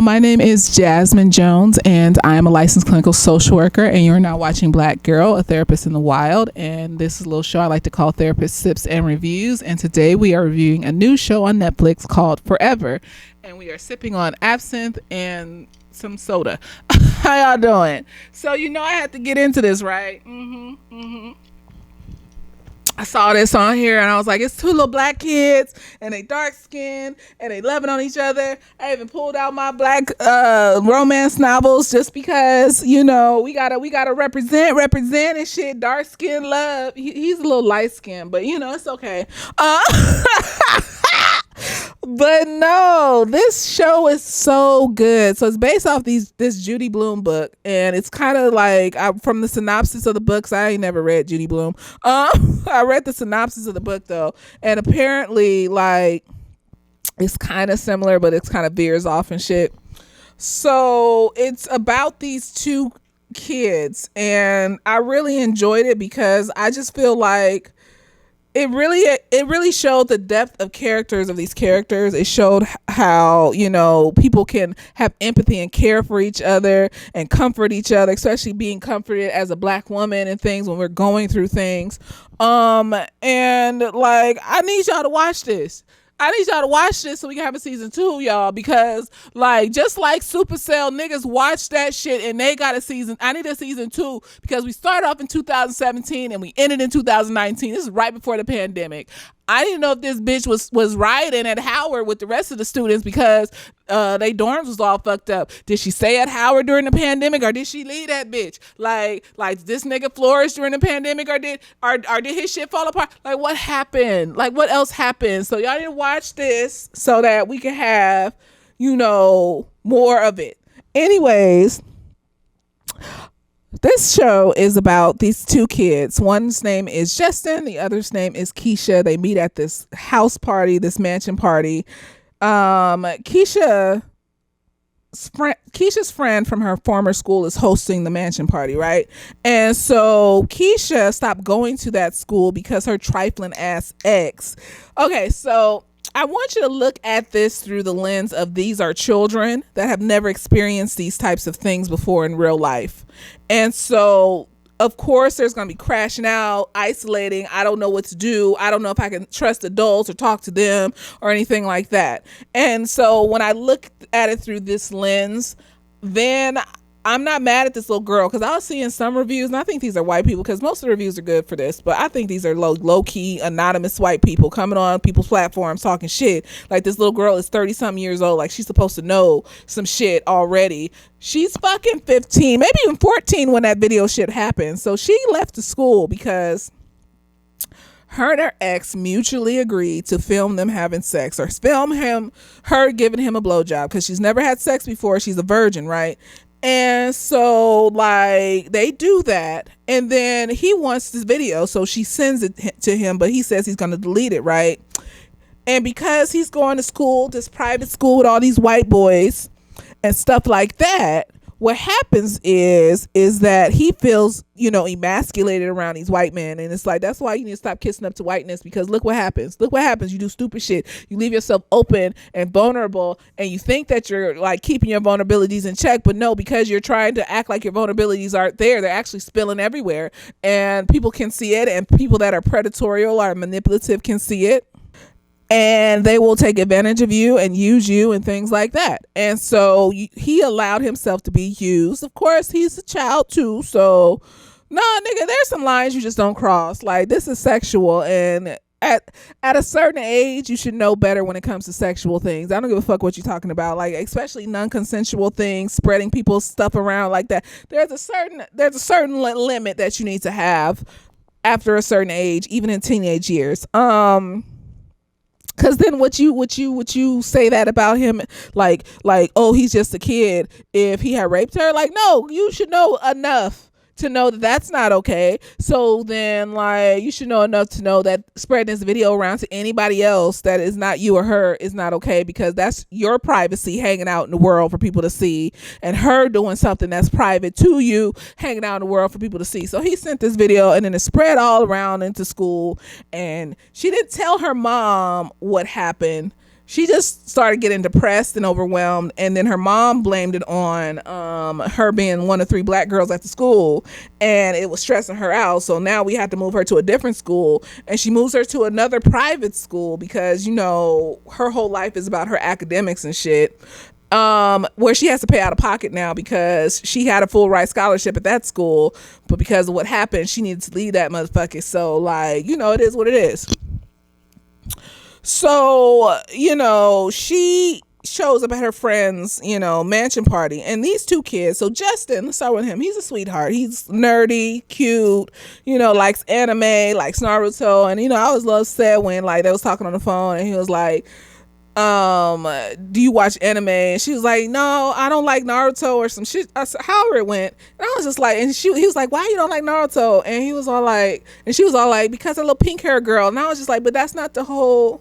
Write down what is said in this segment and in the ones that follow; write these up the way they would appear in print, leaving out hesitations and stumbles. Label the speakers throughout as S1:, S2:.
S1: my name is Jasmine Jones, and I am a licensed clinical social worker, and you're now watching Black Girl, a therapist in the wild. And this is a little show I like to call Therapist Sips and Reviews. And today we are reviewing a new show on Netflix called Forever, and we are sipping on absinthe and some soda. How y'all doing? So I had to get into this, right? I saw this on here and I was like, it's two little black kids and they dark skinned and they loving on each other. I even pulled out my black romance novels just because, we gotta represent and shit. Dark skin love. He's a little light skinned, but it's okay. But no, this show is so good. So it's based off this Judy Blume book, and it's kind of like from the synopsis of the books. I ain't never read Judy Blume. I read the synopsis of the book though, and apparently like it's kind of similar, but it's kind of veers off and shit. So it's about these two kids, and I really enjoyed it because I just feel like it really showed the depth of characters of these characters. It showed how, people can have empathy and care for each other and comfort each other, especially being comforted as a black woman and things when we're going through things. And like, I need y'all to watch this. So we can have a season 2, y'all, because like, just like Supercell, niggas watch that shit and they got a season. I need a season 2 because we started off in 2017 and we ended in 2019. This is right before the pandemic. I didn't know if this bitch was rioting at Howard with the rest of the students because they dorms was all fucked up. Did she stay at Howard during the pandemic, or did she leave that bitch? Like this nigga flourish during the pandemic, or did his shit fall apart? Like, what happened? Like, what else happened? So y'all need to watch this so that we can have more of it. Anyways, this show is about these two kids. One's name is Justin. The other's name is Keisha. They meet at this house party, this mansion party. Keisha's friend from her former school is hosting the mansion party, right? And so Keisha stopped going to that school because her trifling ass ex. Okay, so I want you to look at this through the lens of these are children that have never experienced these types of things before in real life. And so, of course, there's going to be crashing out, isolating. I don't know what to do. I don't know if I can trust adults or talk to them or anything like that. And so when I look at it through this lens, then I'm not mad at this little girl, because I was seeing some reviews, and I think these are white people, because most of the reviews are good for this, but I think these are low-key, anonymous white people coming on people's platforms talking shit. Like, this little girl is 30-something years old. Like, she's supposed to know some shit already. She's fucking 15, maybe even 14 when that video shit happened. So she left the school because her and her ex mutually agreed to film them having sex, or film her giving him a blowjob, because she's never had sex before. She's a virgin, right? And so like they do that, and then he wants this video, so she sends it to him, but he says he's going to delete it, right? And because he's going to school, this private school with all these white boys and stuff like that, what happens is that he feels, emasculated around these white men. And it's like, that's why you need to stop kissing up to whiteness, because look what happens. You do stupid shit. You leave yourself open and vulnerable, and you think that you're like keeping your vulnerabilities in check, but no, because you're trying to act like your vulnerabilities aren't there, they're actually spilling everywhere, and people can see it, and people that are predatory or manipulative can see it. And they will take advantage of you and use you and things like that. And so he allowed himself to be used. Of course, he's a child too. So, nah, nigga, there's some lines you just don't cross. Like, this is sexual. And at a certain age, you should know better when it comes to sexual things. I don't give a fuck what you're talking about. Like, especially non-consensual things, spreading people's stuff around like that. There's a certain limit that you need to have after a certain age, even in teenage years. Cause then what you say that about him, like, oh, he's just a kid if he had raped her? Like, no, you should know enough to know that that's not okay. So then, like, you should know enough to know that spreading this video around to anybody else that is not you or her is not okay, because that's your privacy hanging out in the world for people to see, and her doing something that's private to you hanging out in the world for people to see. So he sent this video, and then it spread all around into school, and she didn't tell her mom what happened. she just started getting depressed and overwhelmed, and then her mom blamed it on her being one of 3 black girls at the school, and it was stressing her out. So now we had to move her to a different school, and she moves her to another private school because, you know, her whole life is about her academics and shit, where she has to pay out of pocket now because she had a full ride scholarship at that school, but because of what happened, she needed to leave that motherfucker. So, like, you know, it is what it is. So, you know, she shows up at her friend's, you know, mansion party, and these 2 kids. So Justin, let's start with him. He's a sweetheart. He's nerdy, cute, you know, likes anime, likes Naruto. And, you know, I was a little sad when, like, they was talking on the phone, and he was like, do you watch anime? And she was like, no, I don't like Naruto or some shit. However it went. And I was just like, and he was like, why you don't like Naruto? And he was all like, and she was all like, because a little pink hair girl. And I was just like, but that's not the whole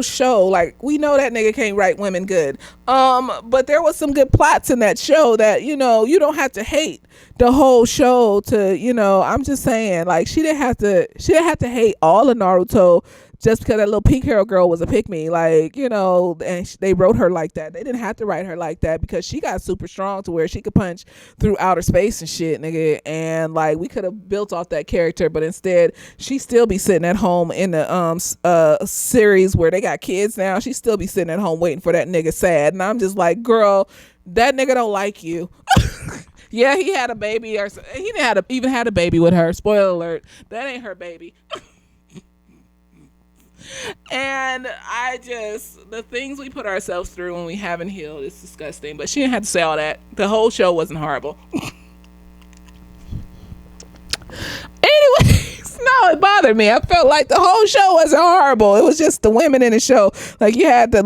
S1: show. Like, we know that nigga can't write women good. But there was some good plots in that show that, you know, you don't have to hate the whole show to, you know, I'm just saying, like, she didn't have to hate all of Naruto just because that little pink hair girl was a pick me, like, you know, and they wrote her like that. They didn't have to write her like that because she got super strong to where she could punch through outer space and shit, nigga. And, like, we could have built off that character, but instead she still be sitting at home in the series where they got kids now. She still be sitting at home waiting for that nigga sad. And I'm just like, girl, that nigga don't like you. Yeah, he had a baby, or he didn't even had a baby with her. Spoiler alert, that ain't her baby. And the things we put ourselves through when we haven't healed is disgusting. But she didn't have to say all that. The whole show wasn't horrible. Anyways, no, it bothered me. I felt like the whole show wasn't horrible. It was just the women in the show. Like, you had the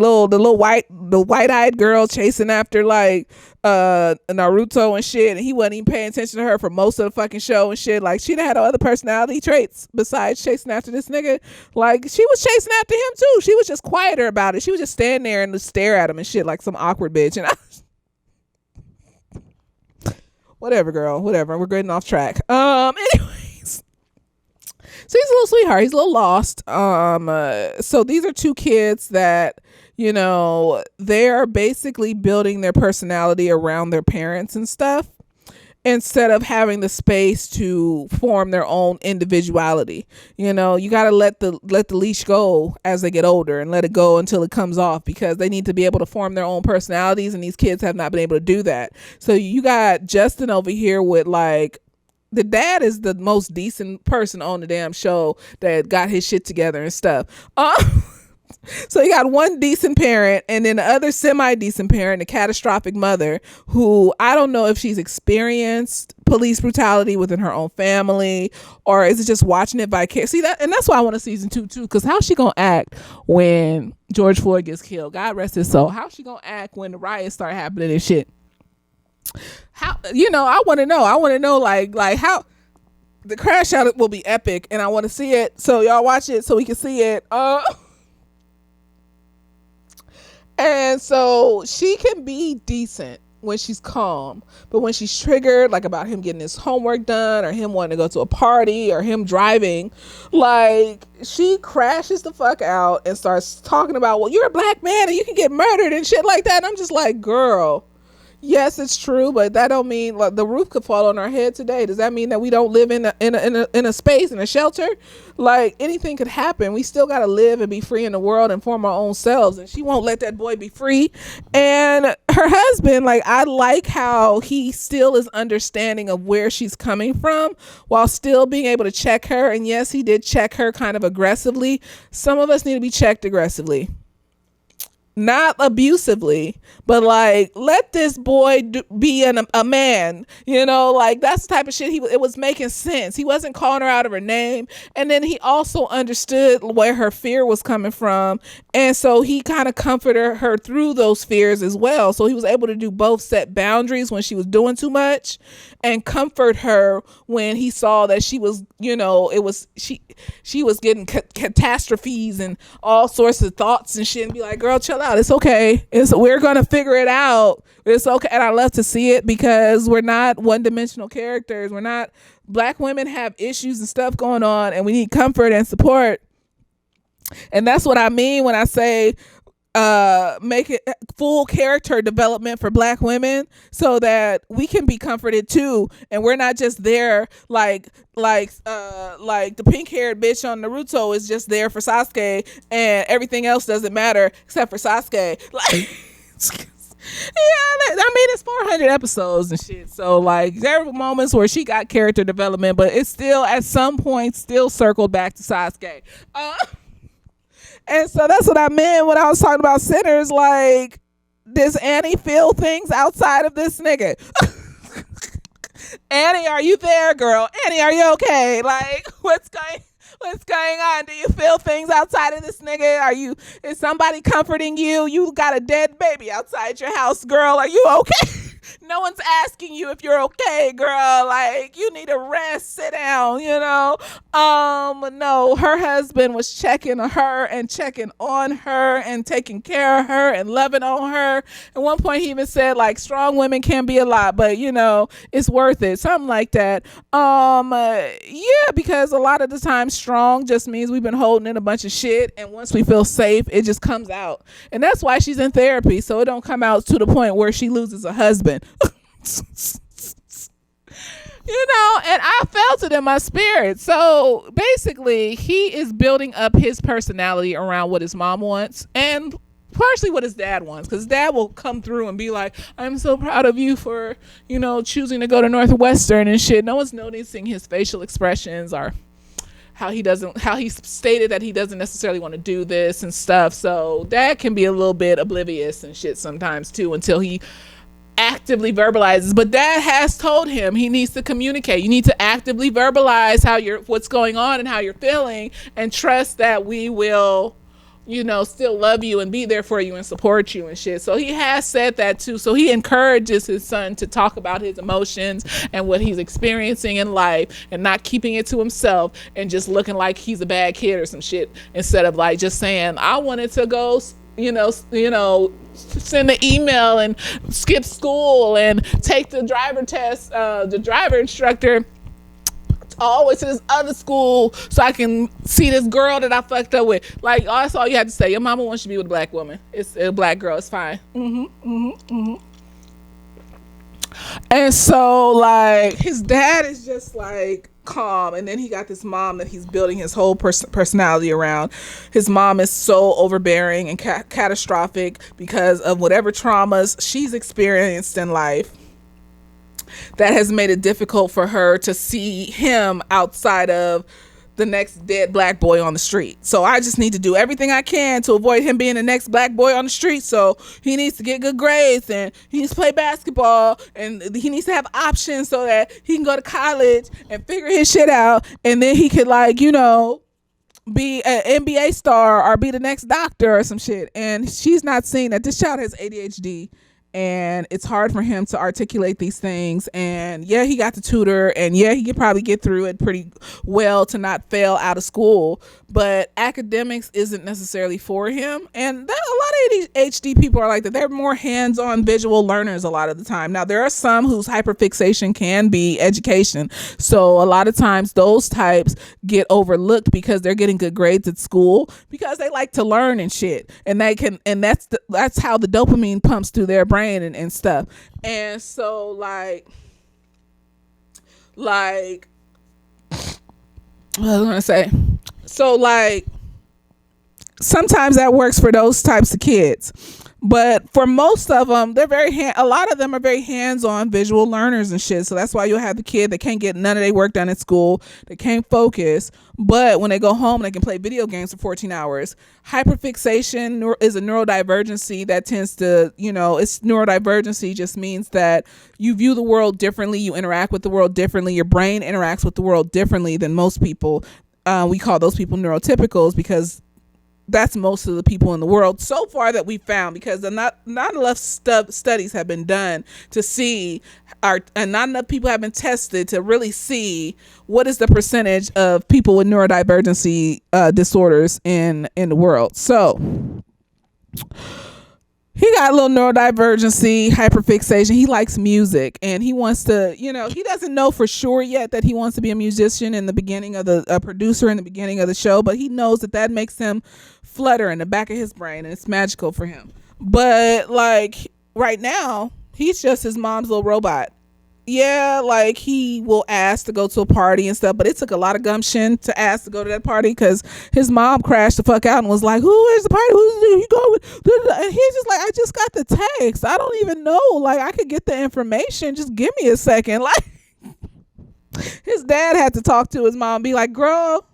S1: white-eyed girl chasing after, like, Naruto and shit, and he wasn't even paying attention to her for most of the fucking show and shit. Like, she done had other personality traits besides chasing after this nigga. Like, she was chasing after him too. She was just quieter about it. She was just standing there and just stare at him and shit like some awkward bitch. And whatever, girl, whatever. We're getting off track. Anyways, so he's a little sweetheart. He's a little lost. So these are 2 kids that, you know, they're basically building their personality around their parents and stuff, instead of having the space to form their own individuality. You know, you got to let the leash go as they get older, and let it go until it comes off, because they need to be able to form their own personalities, and these kids have not been able to do that. So you got Justin over here with, like, the dad is the most decent person on the damn show that got his shit together and stuff. So you got one decent parent, and then the other semi-decent parent, a catastrophic mother, who I don't know if she's experienced police brutality within her own family, or is it just watching it vicariously. See that, and that's why I want a season 2 too, because how's she gonna act when George Floyd gets killed? God rest his soul. How's she gonna act when the riots start happening and shit? How, you know, I want to know like how the crash out will be epic, and I want to see it. So y'all watch it so we can see it. And so she can be decent when she's calm, but when she's triggered, like about him getting his homework done, or him wanting to go to a party, or him driving, like, she crashes the fuck out and starts talking about, well, you're a black man and you can get murdered and shit like that. And I'm just like, girl, yes, it's true, but that don't mean, like, the roof could fall on our head today. Does that mean that we don't live in a space, in a shelter? Like, anything could happen. We still got to live and be free in the world and form our own selves. And she won't let that boy be free. And her husband, like, I like how he still is understanding of where she's coming from while still being able to check her. And yes, he did check her kind of aggressively. Some of us need to be checked aggressively. Not abusively, but like, let this boy be a man, you know, like, that's the type of shit it was making sense. He wasn't calling her out of her name. And then he also understood where her fear was coming from. And so he kind of comforted her through those fears as well. So he was able to do both, set boundaries when she was doing too much, and comfort her when he saw that she was, you know, she was getting catastrophes and all sorts of thoughts and shit, and be like, girl, chill out. It's okay. We're going to figure it out. It's okay. And I love to see it, because we're not one-dimensional characters. We're not, black women have issues and stuff going on, and we need comfort and support. And that's what I mean when I say make it full character development for Black women so that we can be comforted too, and we're not just there like the pink haired bitch on Naruto is just there for Sasuke and everything else doesn't matter except for Sasuke. Like yeah, I mean it's 400 episodes and shit, so like there were moments where she got character development, but it's still at some point still circled back to Sasuke. And so that's what I meant when I was talking about sinners. Like, does Annie feel things outside of this nigga? Annie, are you there, girl? Annie, are you okay? Like, what's going on? Do you feel things outside of this nigga? Is somebody comforting you? You got a dead baby outside your house, girl. Are you okay? No one's asking you if you're okay, girl. Like, you need to rest, sit down, you know? No, her husband was checking on her and checking on her and taking care of her and loving on her. At one point, he even said, like, strong women can be a lot, but, you know, it's worth it. Something like that. Yeah, because a lot of the time, strong just means we've been holding in a bunch of shit, and once we feel safe, it just comes out. And that's why she's in therapy, so it don't come out to the point where she loses a husband. You know, and I felt it in my spirit. So basically, he is building up his personality around what his mom wants and partially what his dad wants, because dad will come through and be like, I'm so proud of you for, you know, choosing to go to Northwestern and shit. No one's noticing his facial expressions or how he stated that he doesn't necessarily want to do this and stuff. So dad can be a little bit oblivious and shit sometimes too, until he actively verbalizes. But dad has told him he needs to communicate. You need to actively verbalize what's going on and how you're feeling, and trust that we will, you know, still love you and be there for you and support you and shit. So he has said that too. So he encourages his son to talk about his emotions and what he's experiencing in life, and not keeping it to himself and just looking like he's a bad kid or some shit, instead of like just saying, I wanted to go, you know, send an email and skip school and take the driver test, the driver instructor always to this other school so I can see this girl that I fucked up with. Like, that's all you have to say. Your mama wants you to be with a Black woman. It's a Black girl. It's fine. And so, like, his dad is just like calm, and then he got this mom that he's building his whole personality around. His mom is so overbearing and catastrophic because of whatever traumas she's experienced in life that has made it difficult for her to see him outside of the next dead Black boy on the street. So I just need to do everything I can to avoid him being the next Black boy on the street. So he needs to get good grades, and he needs to play basketball, and he needs to have options so that he can go to college and figure his shit out, and then he could, like, you know, be an NBA star or be the next doctor or some shit. And she's not seeing that this child has ADHD, and it's hard for him to articulate these things. And yeah, he got the tutor, and yeah, he could probably get through it pretty well to not fail out of school, but academics isn't necessarily for him. And a lot of ADHD people are like that. They're more hands-on visual learners a lot of the time. Now, there are some whose hyperfixation can be education, so a lot of times those types get overlooked because they're getting good grades at school because they like to learn and shit, and that's how the dopamine pumps through their brain and stuff. And so like what was I gonna say? So like sometimes that works for those types of kids, but for most of them, they're a lot of them are very hands-on visual learners and shit. So that's why you'll have the kid that can't get none of their work done at school, they can't focus, but when they go home they can play video games for 14 hours. Hyperfixation is a neurodivergency that tends to, you know, it's neurodivergency just means that you view the world differently, you interact with the world differently, your brain interacts with the world differently than most people. We call those people neurotypicals because that's most of the people in the world so far that we found, because not enough studies have been done to see and not enough people have been tested to really see what is the percentage of people with neurodivergency disorders in the world. So he got a little neurodivergency, hyperfixation. He likes music and he wants to, he doesn't know for sure yet that he wants to be a musician in the beginning of a producer in the beginning of the show, but he knows that makes him flutter in the back of his brain and it's magical for him. But like right now, he's just his mom's little robot. Yeah, like he will ask to go to a party and stuff, but it took a lot of gumption to ask to go to that party because his mom crashed the fuck out and was like, "Who is the party? Who's you going with?" And he's just like, "I just got the text. I don't even know. Like, I could get the information. Just give me a second." Like, his dad had to talk to his mom, and be like, "Girl,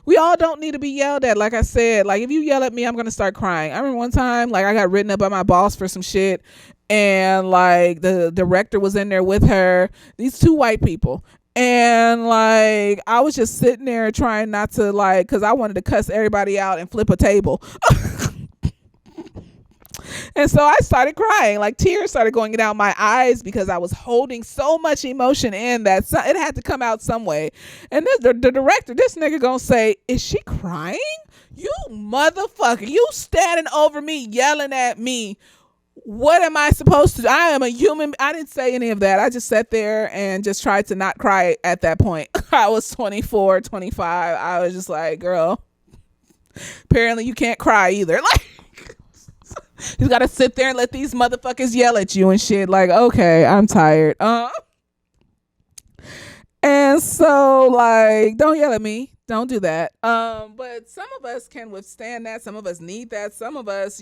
S1: we all don't need to be yelled at." Like I said, like if you yell at me, I'm gonna start crying. I remember one time, like I got written up by my boss for some shit, and like the director was in there with her, these two white people, and like I was just sitting there trying not to, like, because I wanted to cuss everybody out and flip a table. And so I started crying, like tears started going down my eyes because I was holding so much emotion in that it had to come out some way. And the director, this nigga gonna say, "Is she crying? You motherfucker, you standing over me yelling at me. What am I supposed to do? I am a human." I didn't say any of that. I just sat there and just tried to not cry at that point. I was 24, 25. I was just like, girl, apparently you can't cry either. Like, you gotta sit there and let these motherfuckers yell at you and shit. Like, okay, I'm tired. And so, like, don't yell at me. Don't do that. But some of us can withstand that. Some of us need that. Some of us,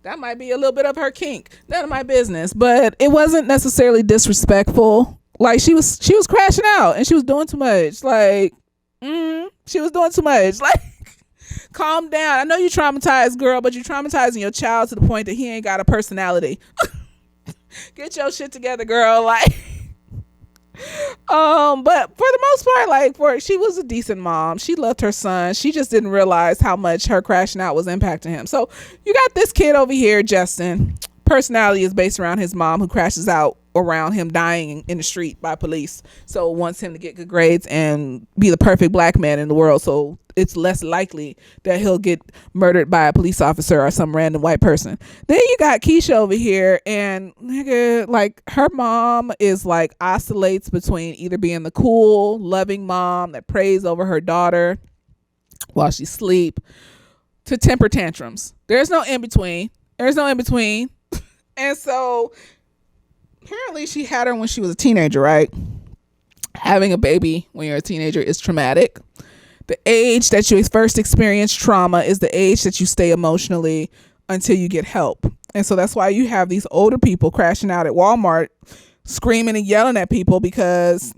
S1: that might be a little bit of her kink. None of my business. But it wasn't necessarily disrespectful. Like, she was crashing out and she was doing too much. Like, she was doing too much. Like, calm down. I know you traumatized, girl, but you're traumatizing your child to the point that he ain't got a personality. Get your shit together, girl. Like, but for the most part, like, she was a decent mom. She loved her son. She just didn't realize how much her crashing out was impacting him. So you got this kid over here, Justin. Personality is based around his mom, who crashes out around him dying in the street by police. So wants him to get good grades and be the perfect black man in the world. So it's less likely that he'll get murdered by a police officer or some random white person. Then you got Keisha over here, and nigga, like, her mom is like oscillates between either being the cool, loving mom that prays over her daughter while she sleep to temper tantrums. There's no in between. And so apparently she had her when she was a teenager, right? Having a baby when you're a teenager is traumatic. The age that you first experience trauma is the age that you stay emotionally until you get help. And so that's why you have these older people crashing out at Walmart, screaming and yelling at people because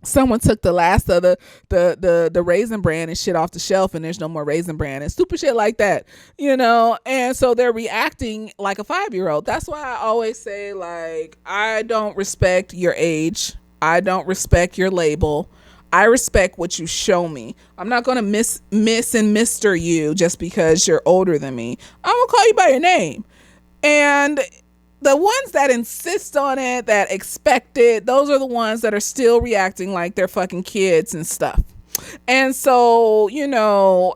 S1: someone took the last of the Raisin Bran and shit off the shelf, and there's no more Raisin Bran and stupid shit like that, and so they're reacting like a 5-year-old. That's why I always say, like, I don't respect your age. I don't respect your label. I respect what you show me. I'm not going to miss and mister you just because you're older than me. I'm going to call you by your name. And the ones that insist on it, that expect it, those are the ones that are still reacting like they're fucking kids and stuff. And so, the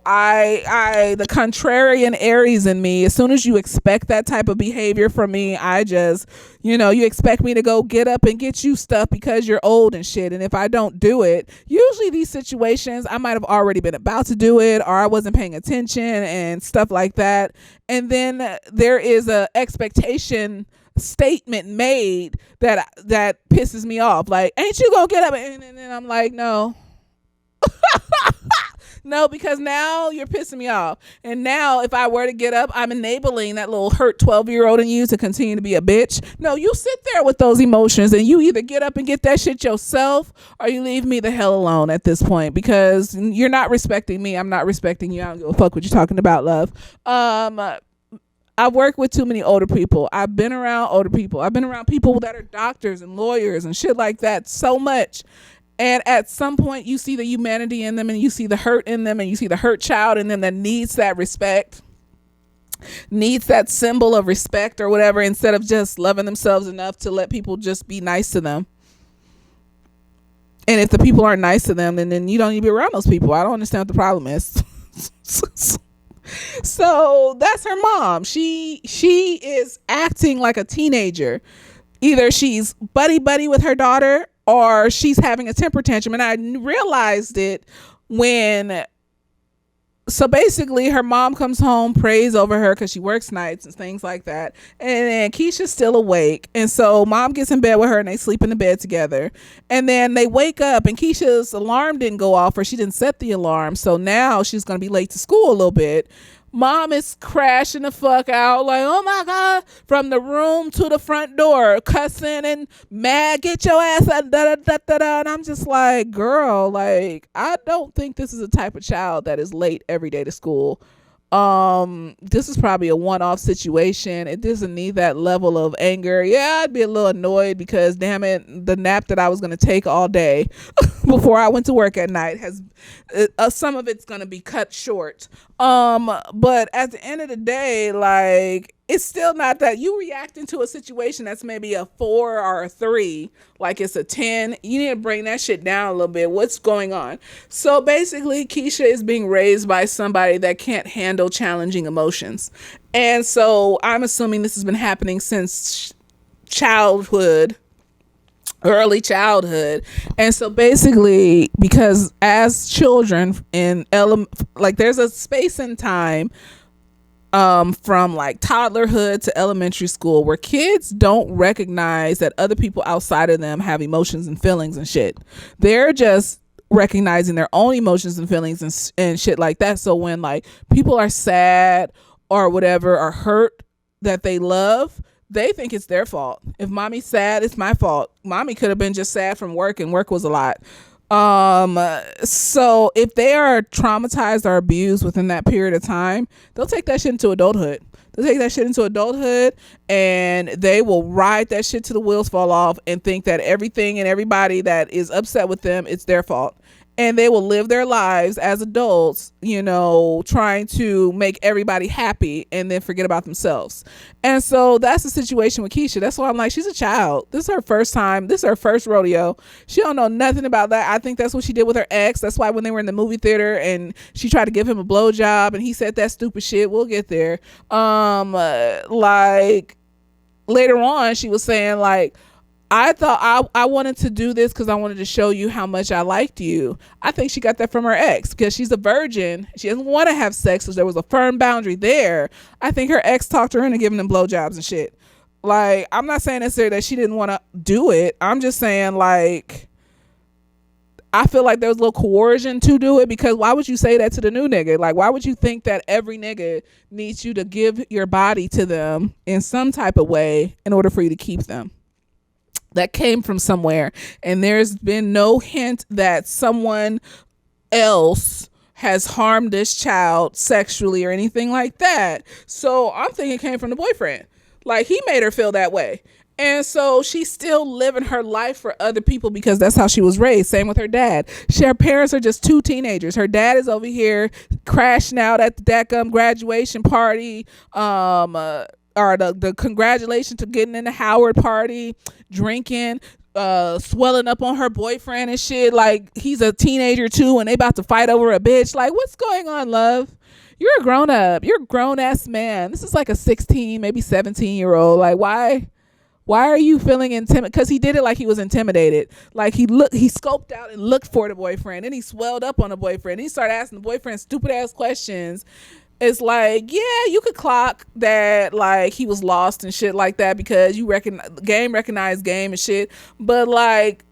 S1: contrarian Aries in me, as soon as you expect that type of behavior from me, I just, you expect me to go get up and get you stuff because you're old and shit. And if I don't do it, usually these situations, I might have already been about to do it, or I wasn't paying attention and stuff like that. And then there is a expectation statement made that pisses me off. Like, ain't you gonna get up? And then I'm like, no. No, because now you're pissing me off. And now if I were to get up, I'm enabling that little hurt 12-year-old in you to continue to be a bitch. No, you sit there with those emotions and you either get up and get that shit yourself, or you leave me the hell alone at this point, because you're not respecting me. I'm not respecting you. I don't give a fuck what you're talking about, love. I work with too many older people. I've been around older people. I've been around people that are doctors and lawyers and shit like that so much. And at some point you see the humanity in them, and you see the hurt in them, and you see the hurt child in them that needs that respect, needs that symbol of respect or whatever, instead of just loving themselves enough to let people just be nice to them. And if the people aren't nice to them, then you don't need to be around those people. I don't understand what the problem is. So that's her mom. She is acting like a teenager. Either she's buddy buddy with her daughter or she's having a temper tantrum. And I realized it when, so basically her mom comes home, prays over her because she works nights and things like that, and then Keisha's still awake, and so mom gets in bed with her and they sleep in the bed together, and then they wake up and Keisha's alarm didn't go off, or she didn't set the alarm, so now she's going to be late to school a little bit. Mom is crashing the fuck out, like, oh my God, from the room to the front door, cussing and mad, get your ass out, da, da, da, da, da. And I'm just like, girl, like, I don't think this is a type of child that is late every day to school. This is probably a one-off situation. It doesn't need that level of anger. Yeah, I'd be a little annoyed because, damn it, the nap that I was going to take all day before I went to work at night has some of it's going to be cut short. But at the end of the day, like, it's still not that you reacting to a situation that's maybe a 4 or a 3, like it's a 10. You need to bring that shit down a little bit. What's going on? So basically, Keisha is being raised by somebody that can't handle challenging emotions. And so I'm assuming this has been happening since childhood, early childhood. And so basically, because as children in like there's a space and time from like toddlerhood to elementary school where kids don't recognize that other people outside of them have emotions and feelings and shit. They're just recognizing their own emotions and feelings and shit like that. So when like people are sad or whatever, or hurt that they love, they think it's their fault. If mommy's sad, it's my fault. Mommy could have been just sad from work and work was a lot. So if they are traumatized or abused within that period of time, they'll take that shit into adulthood. And they will ride that shit till the wheels fall off and think that everything and everybody that is upset with them, it's their fault. And they will live their lives as adults, you know, trying to make everybody happy and then forget about themselves. And so that's the situation with Keisha. That's why I'm like, she's a child. This is her first time. This is her first rodeo. She don't know nothing about that. I think that's what she did with her ex. That's why when they were in the movie theater and she tried to give him a blowjob and he said that stupid shit. We'll get there. Like later on, she was saying like, I thought I wanted to do this because I wanted to show you how much I liked you. I think she got that from her ex because she's a virgin. She doesn't want to have sex, so there was a firm boundary there. I think her ex talked her into giving them blowjobs and shit. Like, I'm not saying necessarily that she didn't want to do it. I'm just saying, like, I feel like there was a little coercion to do it, because why would you say that to the new nigga? Like, why would you think that every nigga needs you to give your body to them in some type of way in order for you to keep them? That came from somewhere, and there's been no hint that someone else has harmed this child sexually or anything like that. So I'm thinking it came from the boyfriend. Like, he made her feel that way. And so she's still living her life for other people because that's how she was raised. Same with her dad. Her parents are just two teenagers. Her dad is over here crashing out at the DECUM graduation party, or the congratulations to getting in the Howard party, drinking, swelling up on her boyfriend and shit. Like, he's a teenager too and they about to fight over a bitch. Like, what's going on, love? You're a grown up. You're a grown ass man. This is like a 16, maybe 17-year-old. Like, why are you feeling intimidated? Because he did it like he was intimidated. Like, he scoped out and looked for the boyfriend, and he swelled up on the boyfriend. He started asking the boyfriend stupid ass questions. It's like, yeah, you could clock that, like, he was lost and shit like that because you recognize game and shit. But, like,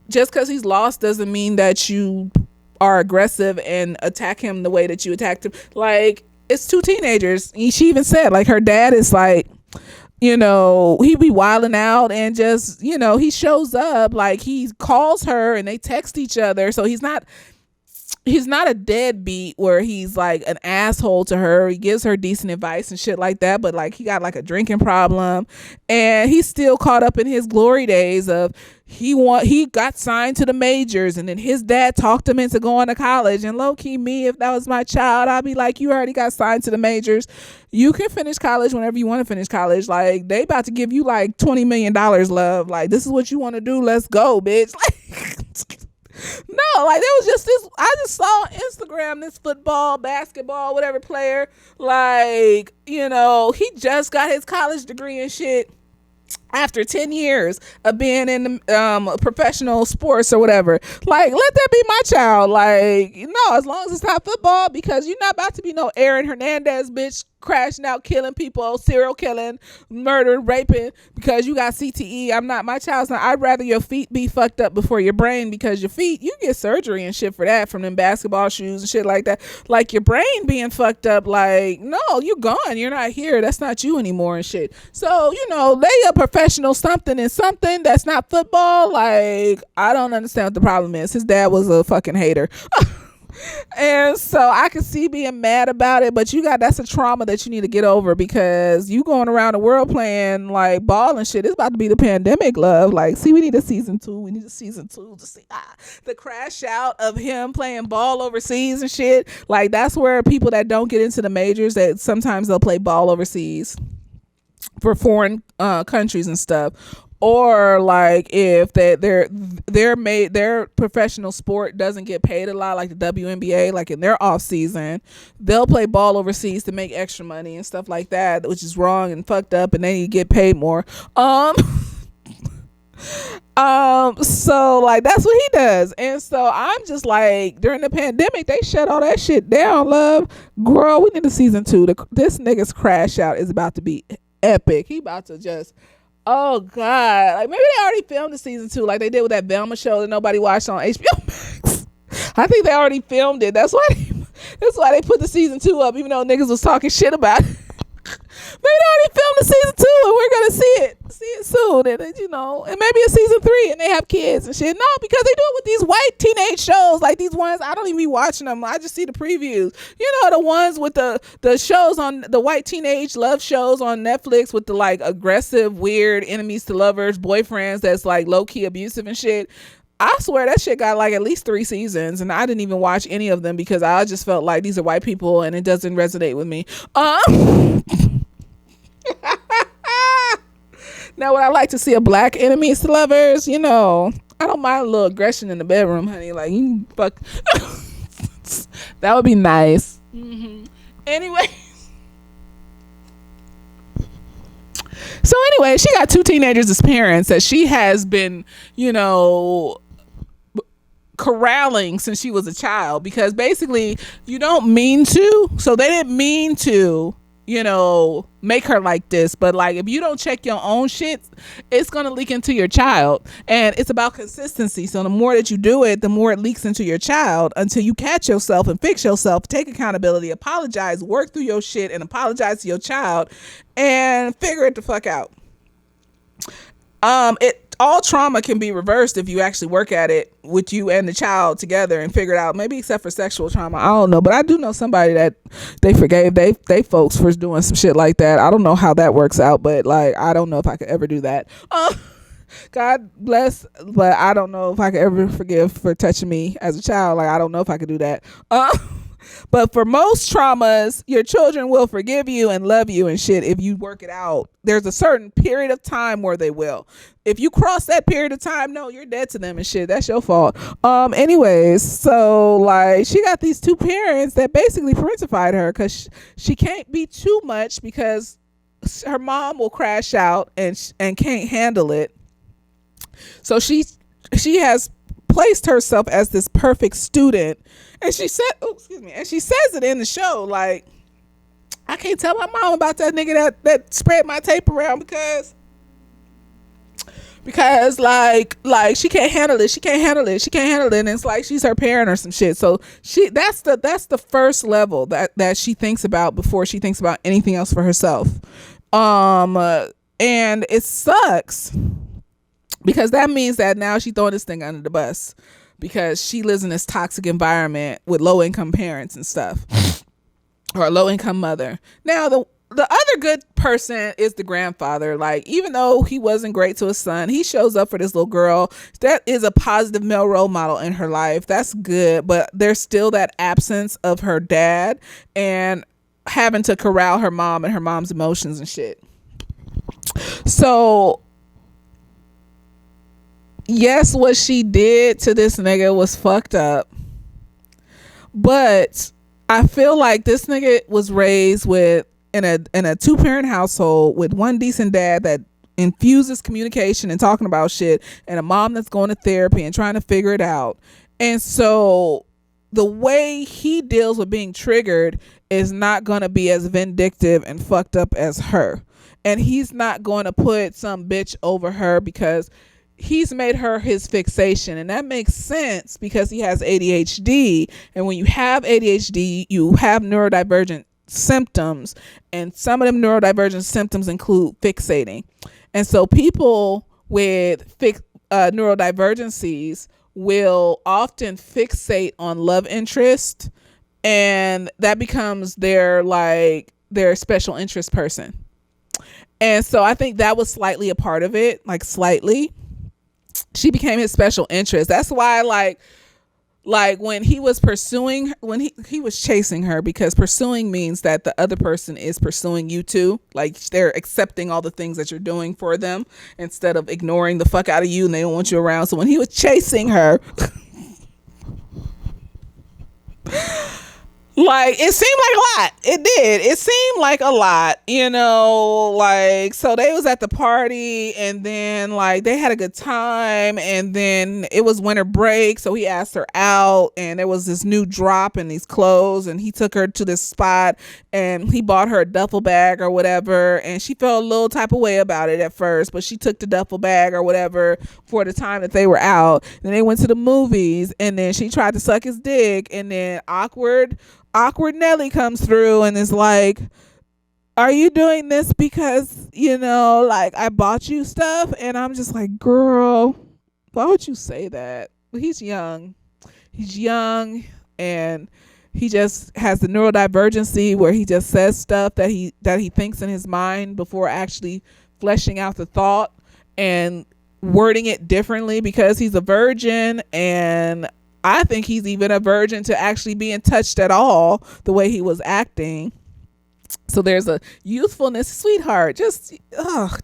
S1: just because he's lost doesn't mean that you are aggressive and attack him the way that you attacked him. Like, it's two teenagers. She even said, like, her dad is like, you know, he be wilding out and just, you know, he shows up, like, he calls her and they text each other. So he's not a deadbeat where he's like an asshole to her. He gives her decent advice and shit like that, but like, he got like a drinking problem, and he's still caught up in his glory days of he got signed to the majors, and then his dad talked him into going to college. And low key, me, if that was my child, I'd be like, you already got signed to the majors. You can finish college whenever you want to finish college. Like, they about to give you like $20 million, love. Like, this is what you want to do. Let's go, bitch. Like, No, like there was just this. I just saw on Instagram this football, basketball, whatever player. Like, he just got his college degree and shit after 10 years of being in professional sports or whatever. Like, let that be my child. Like, no, as long as it's not football, because you're not about to be no Aaron Hernandez bitch crashing out, killing people, serial killing, murder, raping because you got CTE. My child's not. I'd rather your feet be fucked up before your brain, because your feet, you get surgery and shit for that from them basketball shoes and shit like that. Like, your brain being fucked up, like, no, you're gone. You're not here. That's not you anymore and shit. So, they a professional something and something that's not football. Like, I don't understand what the problem is. His dad was a fucking hater. And so I can see being mad about it, but that's a trauma that you need to get over, because you going around the world playing like ball and shit. It's about to be the pandemic, love. Like, see, we need a season 2. We need a season 2 to see the crash out of him playing ball overseas and shit. Like, that's where people that don't get into the majors, that sometimes they'll play ball overseas for foreign countries and stuff. Or like if their professional sport doesn't get paid a lot, like the WNBA, like in their off season, they'll play ball overseas to make extra money and stuff like that, which is wrong and fucked up, and then you get paid more. So like that's what he does. And so I'm just like, during the pandemic, they shut all that shit down, love. Girl, we need a season 2. This nigga's crash out is about to be epic. He about to just, oh God. Like, maybe they already filmed the season 2, like they did with that Velma show that nobody watched on HBO Max. I think they already filmed it. That's why they put the season 2 up, even though niggas was talking shit about it. Maybe they already filmed the season 2 and we're gonna see it soon, and and maybe a season 3 and they have kids and shit. No, because they do it with these white teenage shows, like these ones. I don't even be watching them. I just see the previews. The ones with the shows on the white teenage love shows on Netflix with the like aggressive, weird enemies to lovers, boyfriends that's like low key abusive and shit. I swear that shit got like at least 3 seasons, and I didn't even watch any of them because I just felt like these are white people and it doesn't resonate with me. Now, would I like to see a black enemies to lovers? I don't mind a little aggression in the bedroom, honey. Like, you fuck. That would be nice. Anyway. So anyway, she got 2 teenagers as parents that she has been, corralling since she was a child, because basically you don't mean to. So they didn't mean to, make her like this, but like if you don't check your own shit, it's gonna leak into your child. And it's about consistency. So the more that you do it, the more it leaks into your child, until you catch yourself and fix yourself, take accountability, apologize, work through your shit and apologize to your child and figure it the fuck out. All trauma can be reversed if you actually work at it with you and the child together and figure it out. Maybe except for sexual trauma. I don't know. But I do know somebody that they forgave they folks for doing some shit like that. I don't know how that works out, but like, I don't know if I could ever do that. God bless, but I don't know if I could ever forgive for touching me as a child. Like, I don't know if I could do that. But for most traumas, your children will forgive you and love you and shit if you work it out. There's a certain period of time where they will. If you cross that period of time, no, you're dead to them and shit. That's your fault. Anyways, so like she got these 2 parents that basically parentified her, because she can't be too much because her mom will crash out and can't handle it. So she has placed herself as this perfect student, and she said, and she says it in the show, like, I can't tell my mom about that nigga that spread my tape around because like she can't handle it. And it's like she's her parent or some shit. So that's the first level that she thinks about before she thinks about anything else for herself. And it sucks, because that means that now she's throwing this thing under the bus, because she lives in this toxic environment with low income parents and stuff, or a low income mother. Now the other good person is the grandfather. Like, even though he wasn't great to his son, he shows up for this little girl. That is a positive male role model in her life. That's good. But there's still that absence of her dad and having to corral her mom and her mom's emotions and shit. So Yes, what she did to this nigga was fucked up, but I feel like this nigga was raised with in a two parent household with one decent dad that infuses communication and talking about shit, and a mom that's going to therapy and trying to figure it out. And so the way he deals with being triggered is not going to be as vindictive and fucked up as her. And he's not going to put some bitch over her because he's made her his fixation. And that makes sense because he has ADHD. And when you have ADHD, you have neurodivergent symptoms. And some of them neurodivergent symptoms include fixating. And so people with neurodivergencies will often fixate on love interest, and that becomes their special interest person. And so I think that was slightly a part of it, like slightly. She became his special interest. That's why like when he was pursuing, when he was chasing her, because pursuing means that the other person is pursuing you too. Like they're accepting all the things that you're doing for them instead of ignoring the fuck out of you and they don't want you around. So when he was chasing her, like it seemed like a lot. It did. It seemed like a lot, you know, like, so they was at the party and then like they had a good time, and then it was winter break. So he asked her out and there was this new drop in these clothes, and he took her to this spot and he bought her a duffel bag or whatever. And she felt a little type of way about it at first, but she took the duffel bag or whatever for the time that they were out. Then they went to the movies, and then she tried to suck his dick, and then awkward Nelly comes through and is like, are you doing this because, you know, like I bought you stuff? And I'm just like, girl, why would you say that? But he's young and he just has the neurodivergency where he just says stuff that he thinks in his mind before actually fleshing out the thought and wording it differently because he's a virgin. And I think he's even a virgin to actually being touched at all the way he was acting. So there's a youthfulness, sweetheart. Just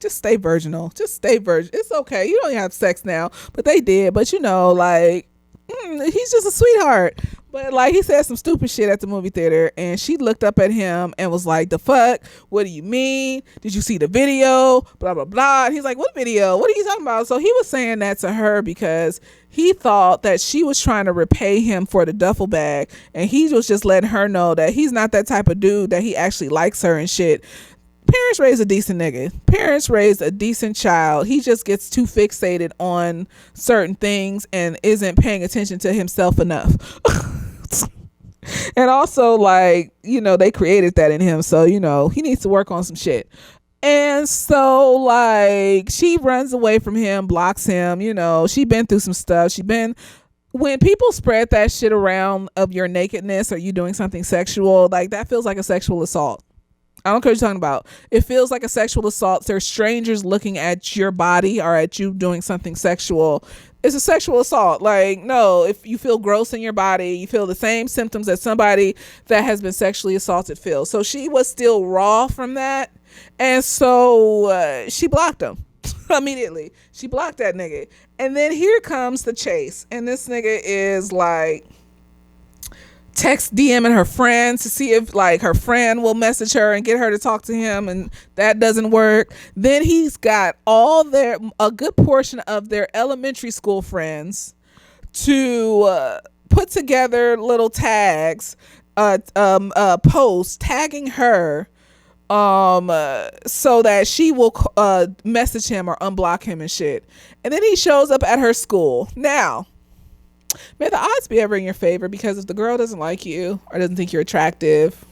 S1: stay virginal. Just stay virgin. It's okay. You don't have sex now, but they did. But you know, like, he's just a sweetheart. But like he said some stupid shit at the movie theater, and she looked up at him and was like, the fuck? What do you mean? Did you see the video? Blah, blah, blah. And he's like, what video? What are you talking about? So he was saying that to her because he thought that she was trying to repay him for the duffel bag, and he was just letting her know that he's not that type of dude, that he actually likes her and shit. Parents raised a decent nigga. Parents raised a decent child. He just gets too fixated on certain things and isn't paying attention to himself enough. And also, like, you know, they created that in him, so, you know, he needs to work on some shit. And so, like, she runs away from him, blocks him, you know, she been through some stuff. When people spread that shit around of your nakedness or you doing something sexual, like, that feels like a sexual assault. I don't care what you're talking about. It feels like a sexual assault. There's strangers looking at your body or at you doing something sexual. It's a sexual assault. Like, no, if you feel gross in your body, you feel the same symptoms that somebody that has been sexually assaulted feels. So she was still raw from that. And so she blocked him immediately. She blocked that nigga. And then here comes the chase. And this nigga is like, text DMing her friend to see if like her friend will message her and get her to talk to him, and that doesn't work. Then he's got a good portion of their elementary school friends to put together little tags, posts tagging her so that she will message him or unblock him and shit. And then he shows up at her school. Now, may the odds be ever in your favor, because if the girl doesn't like you or doesn't think you're attractive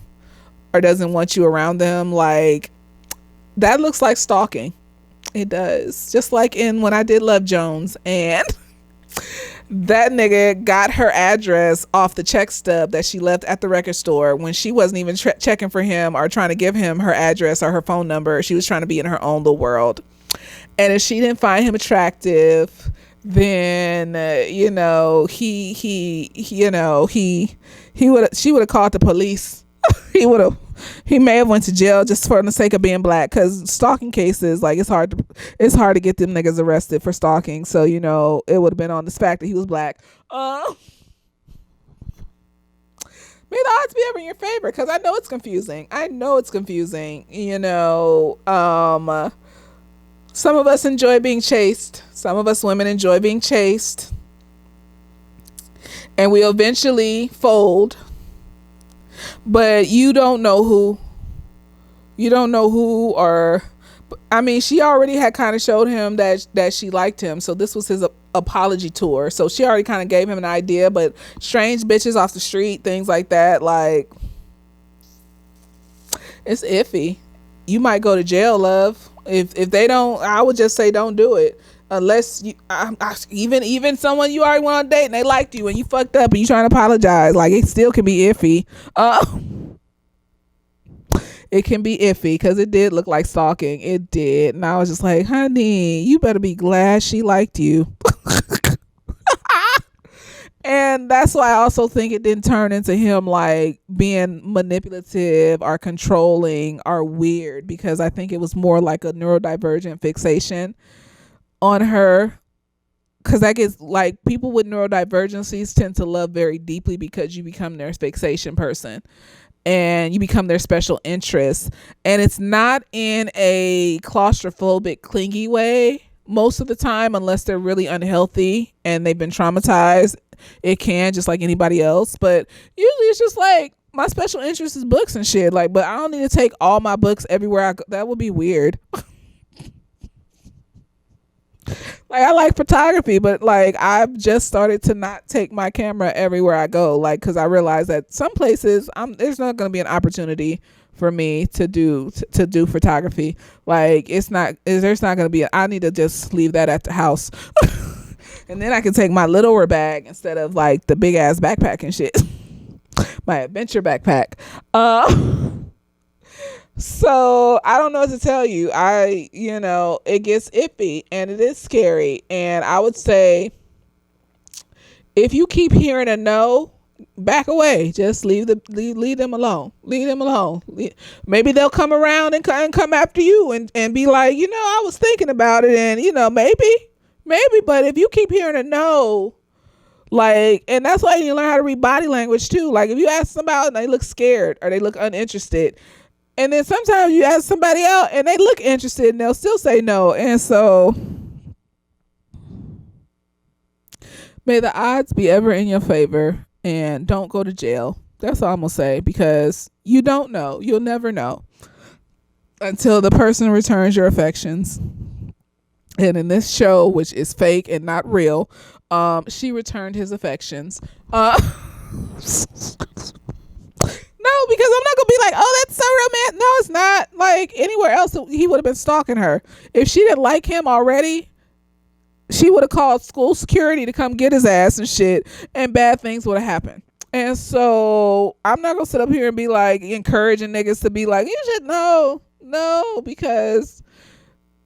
S1: or doesn't want you around them, like, that looks like stalking. It does. Just like in When I Did Love Jones, and that nigga got her address off the check stub that she left at the record store when she wasn't even checking for him or trying to give him her address or her phone number. She was trying to be in her own little world. And if she didn't find him attractive, then she would have called the police. He may have went to jail just for the sake of being black, because stalking cases, like, it's hard to get them niggas arrested for stalking. So, it would have been on this fact that he was black. May the odds be ever in your favor, because I know it's confusing. Some of us enjoy being chased. Some of us women enjoy being chased, and we eventually fold. But you don't know who. Or I mean, she already had kind of showed him that she liked him. So this was his apology tour. So she already kind of gave him an idea. But strange bitches off the street, things like that, like, it's iffy. You might go to jail, love. If they don't, I would just say don't do it. Unless you, even someone you already went on a date and they liked you and you fucked up and you trying to apologize, like, it still can be iffy. It can be iffy, because it did look like stalking. It did. And I was just like, honey, you better be glad she liked you. And that's why I also think it didn't turn into him, like, being manipulative or controlling or weird, because I think it was more like a neurodivergent fixation on her. Because I guess, like, people with neurodivergencies tend to love very deeply because you become their fixation person and you become their special interest. And it's not in a claustrophobic, clingy way most of the time, unless they're really unhealthy and they've been traumatized. It can, just like anybody else. But usually it's just like, my special interest is books and shit. Like, but I don't need to take all my books everywhere I go. That would be weird. Like, I like photography, but, like, I've just started to not take my camera everywhere I go, like, because I realize that some places there's not going to be an opportunity for me to do photography. Like, there's not going to be I need to just leave that at the house. And then I can take my littler bag instead of, like, the big ass backpack and shit. My adventure backpack. So I don't know what to tell you. It gets iffy and it is scary. And I would say, if you keep hearing a no, back away. Just leave them alone. Leave them alone. Maybe they'll come around and come after you and be like, I was thinking about it, and maybe. But if you keep hearing a no, like, and that's why you learn how to read body language too. Like, if you ask somebody and they look scared or they look uninterested, and then sometimes you ask somebody out and they look interested and they'll still say no. And so, may the odds be ever in your favor, and don't go to jail. That's all I'm going to say, because you don't know. You'll never know until the person returns your affections. And in this show, which is fake and not real, she returned his affections. No, because I'm not gonna be like, oh, that's so romantic. No, it's not. Like, anywhere else, he would have been stalking her. If she didn't like him already, she would have called school security to come get his ass and shit, and bad things would have happened. And so I'm not gonna sit up here and be like encouraging niggas to be like, you should know. No, because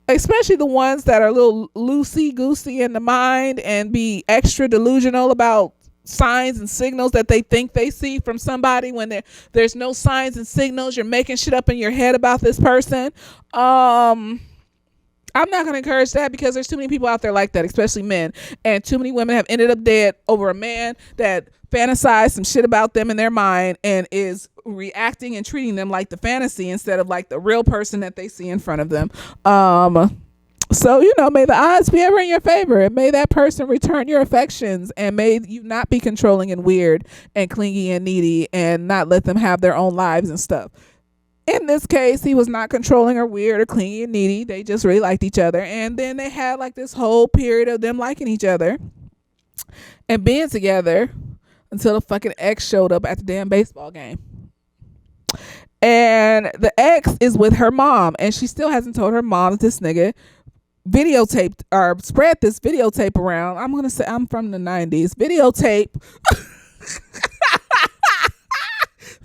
S1: especially the ones that are a little loosey goosey in the mind and be extra delusional about signs and signals that they think they see from somebody, when there's no signs and signals. You're making shit up in your head about this person. I'm not going to encourage that, because there's too many people out there like that, especially men, and too many women have ended up dead over a man that fantasized some shit about them in their mind and is reacting and treating them like the fantasy instead of like the real person that they see in front of them. So, may the odds be ever in your favor, and may that person return your affections, and may you not be controlling and weird and clingy and needy and not let them have their own lives and stuff. In this case, he was not controlling or weird or clingy and needy. They just really liked each other. And then they had like this whole period of them liking each other and being together until the fucking ex showed up at the damn baseball game. And the ex is with her mom, and she still hasn't told her mom that this nigga videotaped or spread this videotape around. I'm gonna say, I'm from the 90s. Videotape.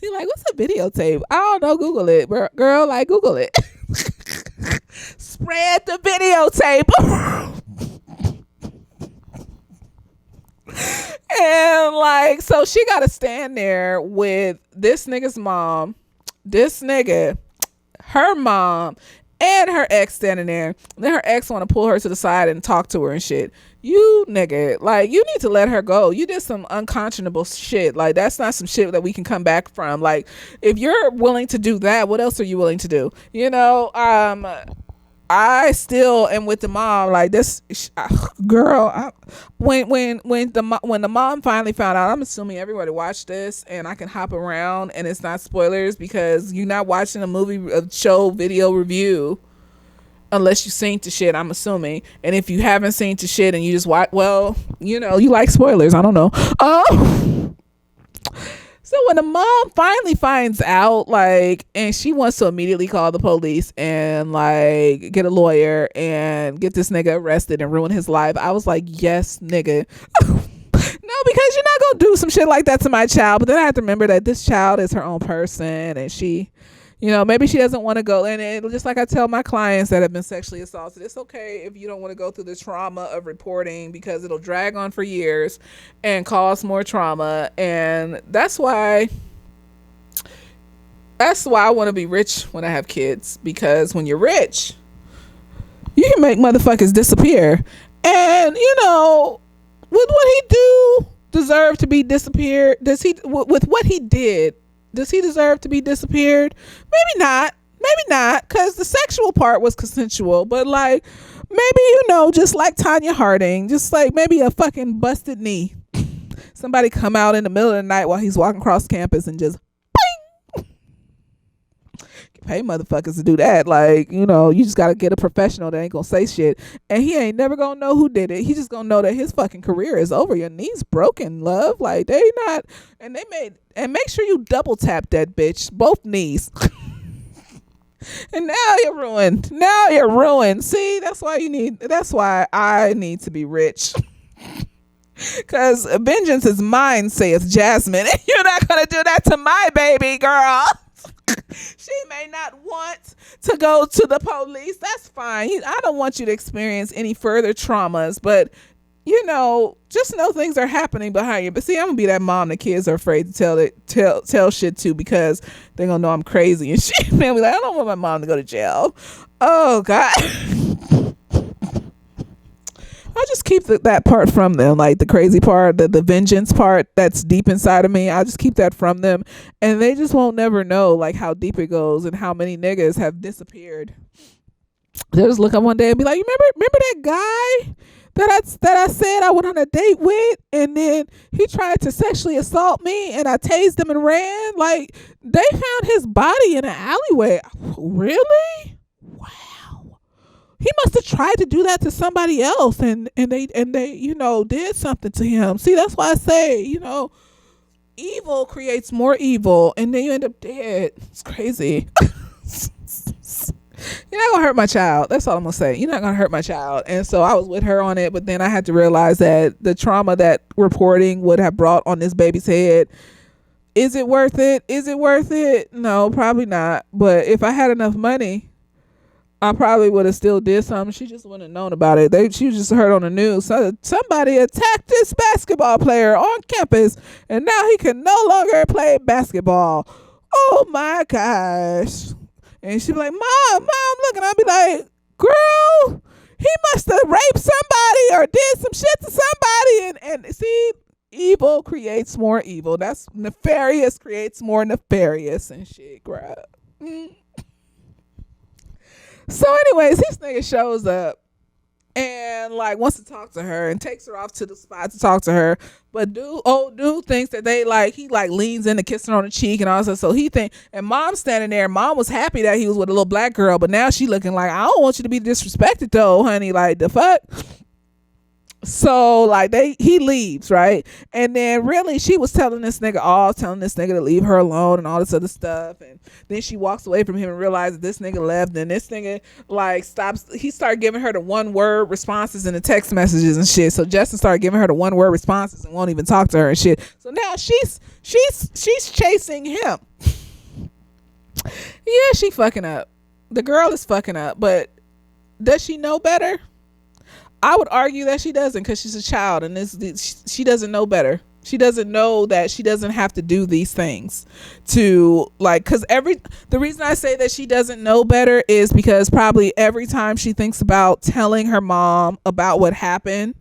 S1: Be like, what's a videotape? I don't know. Google it, girl. Like, Google it. Spread the videotape. And like, so she got to stand there with this nigga's mom This nigga, her mom and her ex standing there. Then her ex want to pull her to the side and talk to her and shit. You nigga, like, you need to let her go. You did some unconscionable shit. Like, that's not some shit that we can come back from. Like, if you're willing to do that, what else are you willing to do? You know, I still am with the mom. Like, this girl, when the mom finally found out, I'm assuming everybody watched this and I can hop around and it's not spoilers because you're not watching a show video review unless you seen the shit, I'm assuming. And if you haven't seen the shit and you just watch, well, you know, you like spoilers, I don't know. So when the mom finally finds out, like, and she wants to immediately call the police and like get a lawyer and get this nigga arrested and ruin his life, I was like, yes, nigga. No, because you're not gonna do some shit like that to my child. But then I have to remember that this child is her own person, and she, you know, maybe she doesn't want to go. And it, just like I tell my clients that have been sexually assaulted, it's okay if you don't want to go through the trauma of reporting, because it'll drag on for years and cause more trauma. And that's why I want to be rich when I have kids, because when you're rich, you can make motherfuckers disappear. And, you know, would what he do deserve to be disappeared? Does he, with what he did, does he deserve to be disappeared? Maybe not, because the sexual part was consensual. But like, maybe, you know, just like Tanya Harding, just like maybe a fucking busted knee. Somebody come out in the middle of the night while he's walking across campus and just bing. Pay motherfuckers to do that. Like, you know, you just gotta get a professional that ain't gonna say shit, and he ain't never gonna know who did it. He just gonna know that his fucking career is over. Your knees broken, love. Like, they not, and they made, and make sure you double tap that bitch, both knees. And now you're ruined. See, that's why I need to be rich. Because vengeance is mine, saith Jasmine. And you're not gonna do that to my baby girl. She may not want to go to the police. That's fine. I don't want you to experience any further traumas, but, you know, just know things are happening behind you. But see, I'm gonna be that mom the kids are afraid to tell shit to, because they're gonna know I'm crazy and shit. They'll be like, I don't want my mom to go to jail. Oh God. I just keep that part from them, like the crazy part, the vengeance part that's deep inside of me. I just keep that from them, and they just won't never know like how deep it goes and how many niggas have disappeared. They'll just look up one day and be like, "You remember that guy that I said I went on a date with, and then he tried to sexually assault me, and I tased him and ran? Like, they found his body in an alleyway." Really? Wow. He must have tried to do that to somebody else, and they, you know, did something to him. See, that's why I say, you know, evil creates more evil, and then you end up dead. It's crazy. You're not gonna hurt my child. That's all I'm gonna say. You're not gonna hurt my child. And so I was with her on it, but then I had to realize that the trauma that reporting would have brought on this baby's head, is it worth it? Is it worth it? No, probably not. But if I had enough money, I probably would have still did something. She just wouldn't have known about it. She just heard on the news, so somebody attacked this basketball player on campus, and now he can no longer play basketball. Oh my gosh. And she'd be like, Mom, look. And I'd be like, girl, he must have raped somebody or did some shit to somebody. And see, evil creates more evil. That's nefarious creates more nefarious and shit, girl. So anyways, this nigga shows up and like wants to talk to her and takes her off to the spot to talk to her. But dude thinks that they like, he like leans in to kiss her on the cheek and all that. So he think, and Mom's standing there. Mom was happy that he was with a little black girl, but now she looking like, I don't want you to be disrespected though, honey. Like, the fuck? So like he leaves, right? And then really she was telling this nigga to leave her alone and all this other stuff. And then she walks away from him and realizes this nigga left. And this nigga like he started giving her the one word responses in the text messages and shit. So Justin started giving her the one word responses and won't even talk to her and shit. So now she's chasing him. Yeah, she fucking up. The girl is fucking up, but does she know better? I would argue that she doesn't, because she's a child and she doesn't know better. She doesn't know that she doesn't have to do these things to, like, because the reason I say that she doesn't know better is because probably every time she thinks about telling her mom about what happened,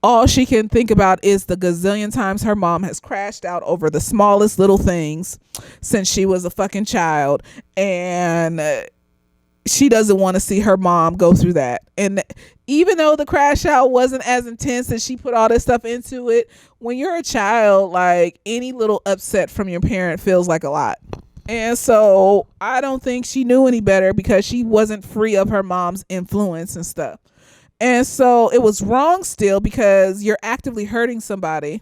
S1: all she can think about is the gazillion times her mom has crashed out over the smallest little things since she was a fucking child. And she doesn't want to see her mom go through that. And even though the crash out wasn't as intense and she put all this stuff into it, when you're a child, like, any little upset from your parent feels like a lot. And so I don't think she knew any better because she wasn't free of her mom's influence and stuff. And so it was wrong still, because you're actively hurting somebody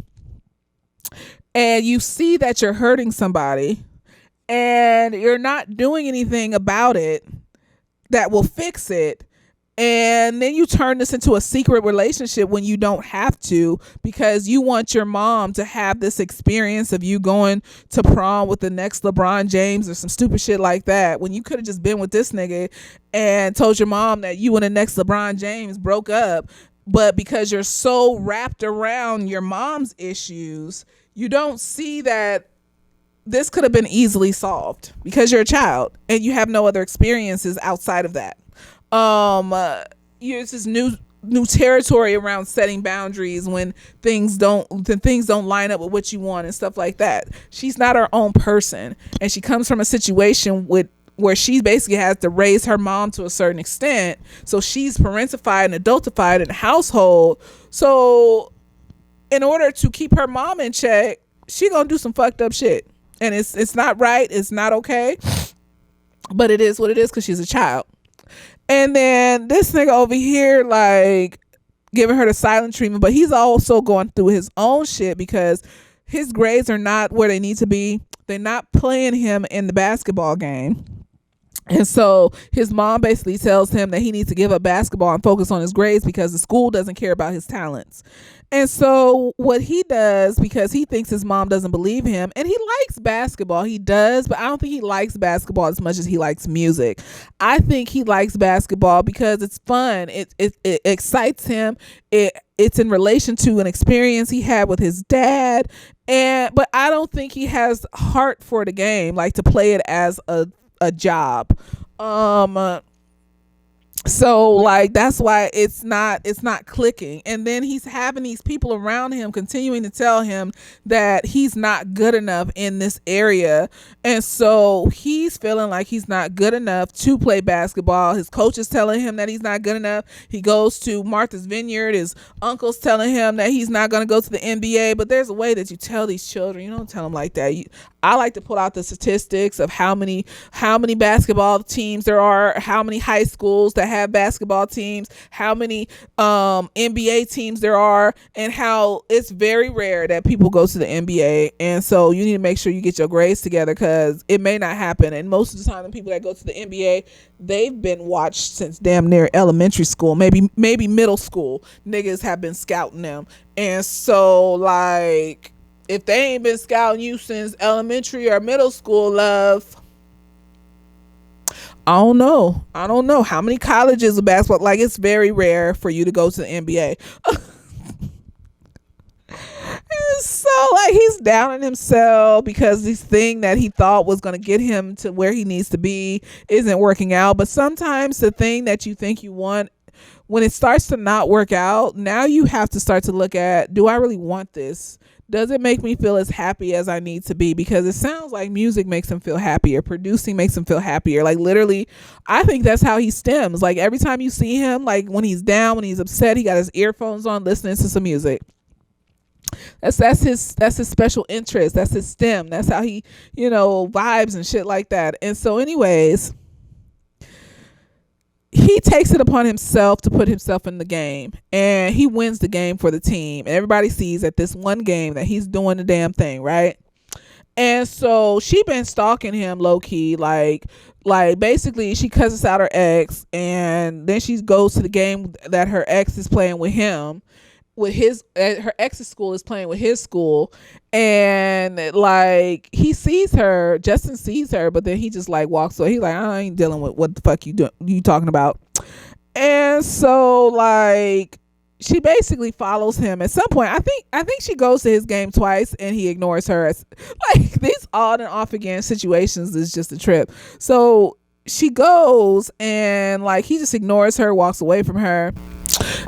S1: and you see that you're hurting somebody and you're not doing anything about it that will fix it. And then you turn this into a secret relationship when you don't have to, because you want your mom to have this experience of you going to prom with the next LeBron James or some stupid shit like that, when you could have just been with this nigga and told your mom that you and the next LeBron James broke up. But because you're so wrapped around your mom's issues, you don't see that this could have been easily solved because you're a child and you have no other experiences outside of that. It's this new territory around setting boundaries when things don't line up with what you want and stuff like that. She's not her own person, and she comes from a situation where she basically has to raise her mom to a certain extent. So she's parentified and adultified in the household. So in order to keep her mom in check, she gonna do some fucked up shit, and it's not right. It's not okay, but it is what it is because she's a child. And then this nigga over here, like, giving her the silent treatment, but he's also going through his own shit because his grades are not where they need to be. They're not playing him in the basketball game. And so his mom basically tells him that he needs to give up basketball and focus on his grades because the school doesn't care about his talents. And so what he does, because he thinks his mom doesn't believe him, and he likes basketball, he does, but I don't think he likes basketball as much as he likes music. I think he likes basketball because it's fun. It excites him. It's in relation to an experience he had with his dad. But I don't think he has heart for the game, like to play it as a job. So like that's why it's not clicking. And then he's having these people around him continuing to tell him that he's not good enough in this area, and so he's feeling like he's not good enough to play basketball. His coach is telling him that he's not good enough. He goes to Martha's Vineyard. His uncle's telling him that he's not going to go to the NBA. But there's a way that you tell these children. You don't tell them like that. I like to pull out the statistics of how many basketball teams there are, how many high schools that have basketball teams, how many NBA teams there are, and how it's very rare that people go to the NBA. And so you need to make sure you get your grades together because it may not happen. And most of the time the people that go to the NBA, they've been watched since damn near elementary school, maybe middle school. Niggas have been scouting them. And so like, if they ain't been scouting you since elementary or middle school, love, I don't know how many colleges of basketball. Like, it's very rare for you to go to the NBA. And so like he's down on himself because this thing that he thought was going to get him to where he needs to be isn't working out. But sometimes the thing that you think you want, when it starts to not work out, now you have to start to look at, do I really want this? Does it make me feel as happy as I need to be? Because it sounds like music makes him feel happier. Producing makes him feel happier. Like literally, I think that's how he stems. Like every time you see him, like when he's down, when he's upset, he got his earphones on listening to some music. That's his special interest. That's his stem. That's how he, vibes and shit like that. And so anyways, he takes it upon himself to put himself in the game, and he wins the game for the team. And everybody sees at this one game that he's doing the damn thing, right? And so she been stalking him low key, like basically she cusses out her ex, and then she goes to the game that her ex is playing with him. With his her ex's school is playing with his school, and like he sees her, Justin sees her, but then he just like walks away. He's like, I ain't dealing with what the fuck you talking about. And so like she basically follows him at some point. I think she goes to his game twice and he ignores her. Like these on and off again situations is just a trip. So she goes and like he just ignores her, walks away from her.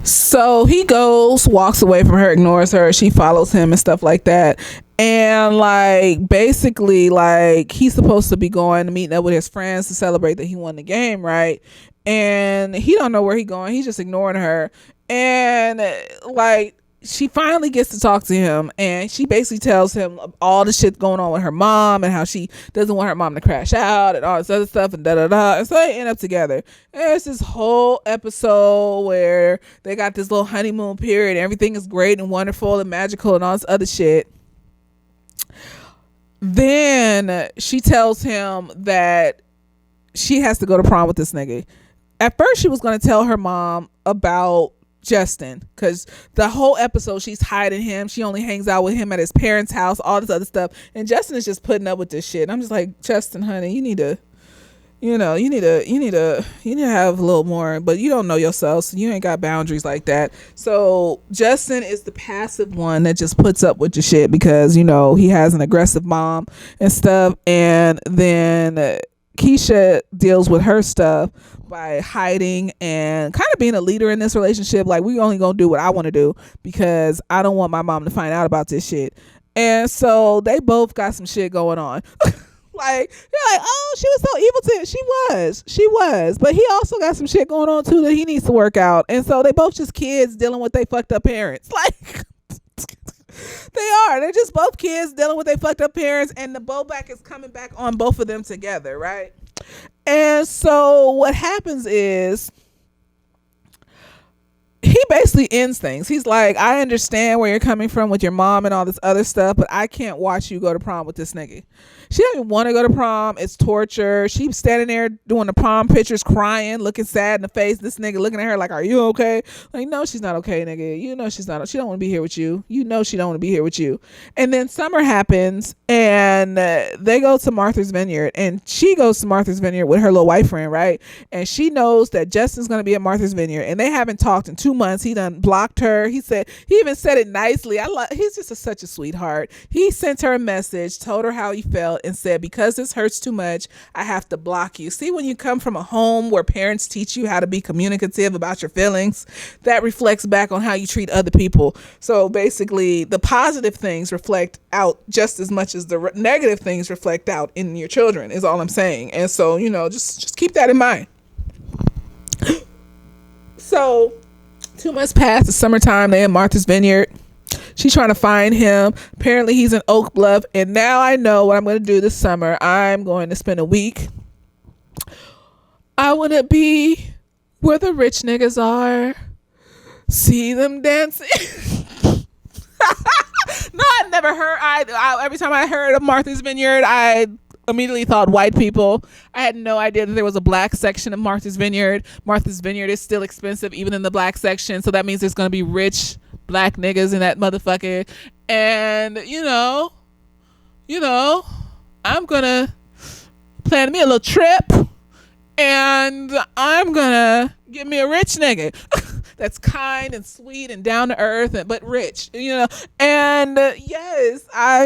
S1: So he goes, walks away from her, ignores her. She follows him and stuff like that. And like basically like he's supposed to be going to meeting up with his friends to celebrate that he won the game, right? And he don't know where he going. He's just ignoring her. And like she finally gets to talk to him, and she basically tells him all the shit going on with her mom and how she doesn't want her mom to crash out and all this other stuff and da da da. And so they end up together. And it's this whole episode where they got this little honeymoon period. And everything is great and wonderful and magical and all this other shit. Then she tells him that she has to go to prom with this nigga. At first, she was going to tell her mom about Justin, because the whole episode she's hiding him. She only hangs out with him at his parents' house, all this other stuff. And Justin is just putting up with this shit. I'm just like, Justin, honey, you need to have a little more, but you don't know yourself, so you ain't got boundaries like that. So Justin is the passive one that just puts up with your shit because, you know, he has an aggressive mom and stuff. And then Keisha deals with her stuff by hiding and kind of being a leader in this relationship. Like, we only gonna do what I want to do because I don't want my mom to find out about this shit. And so they both got some shit going on. Like, you're like, oh, she was so evil to him. She was, but he also got some shit going on too that he needs to work out. And so they both just kids dealing with their fucked up parents. Like, they're just both kids dealing with their fucked up parents, and the blowback is coming back on both of them together, right? And so what happens is he basically ends things. He's like, I understand where you're coming from with your mom and all this other stuff, but I can't watch you go to prom with this nigga. She doesn't even want to go to prom. It's torture. She's standing there doing the prom pictures, crying, looking sad in the face. This nigga looking at her like, are you okay? Like, no, she's not okay, nigga. You know she's not. She don't want to be here with you. You know she don't want to be here with you. And then summer happens, and they go to Martha's Vineyard, and she goes to Martha's Vineyard with her little white friend, right? And she knows that Justin's going to be at Martha's Vineyard, and they haven't talked in 2 months. He done blocked her. He even said it nicely. He's just such a sweetheart. He sent her a message, told her how he felt, and said, because this hurts too much, I have to block you. See, when you come from a home where parents teach you how to be communicative about your feelings, that reflects back on how you treat other people. So basically, the positive things reflect out just as much as the negative things reflect out in your children, is all I'm saying. And so, you know, just keep that in mind. So 2 months past, the summertime, they in Martha's Vineyard. She's trying to find him. Apparently he's in Oak Bluff. And now I know what I'm going to do this summer. I'm going to spend a week. I want to be where the rich niggas are. See them dancing. No, I've never heard. Every time I heard of Martha's Vineyard, I immediately thought white people. I had no idea that there was a black section of Martha's Vineyard. Martha's Vineyard is still expensive even in the black section. So that means there's going to be rich black niggas in that motherfucker. And you know, I'm gonna plan me a little trip, and I'm gonna get me a rich nigga that's kind and sweet and down to earth, but rich, you know. And yes, I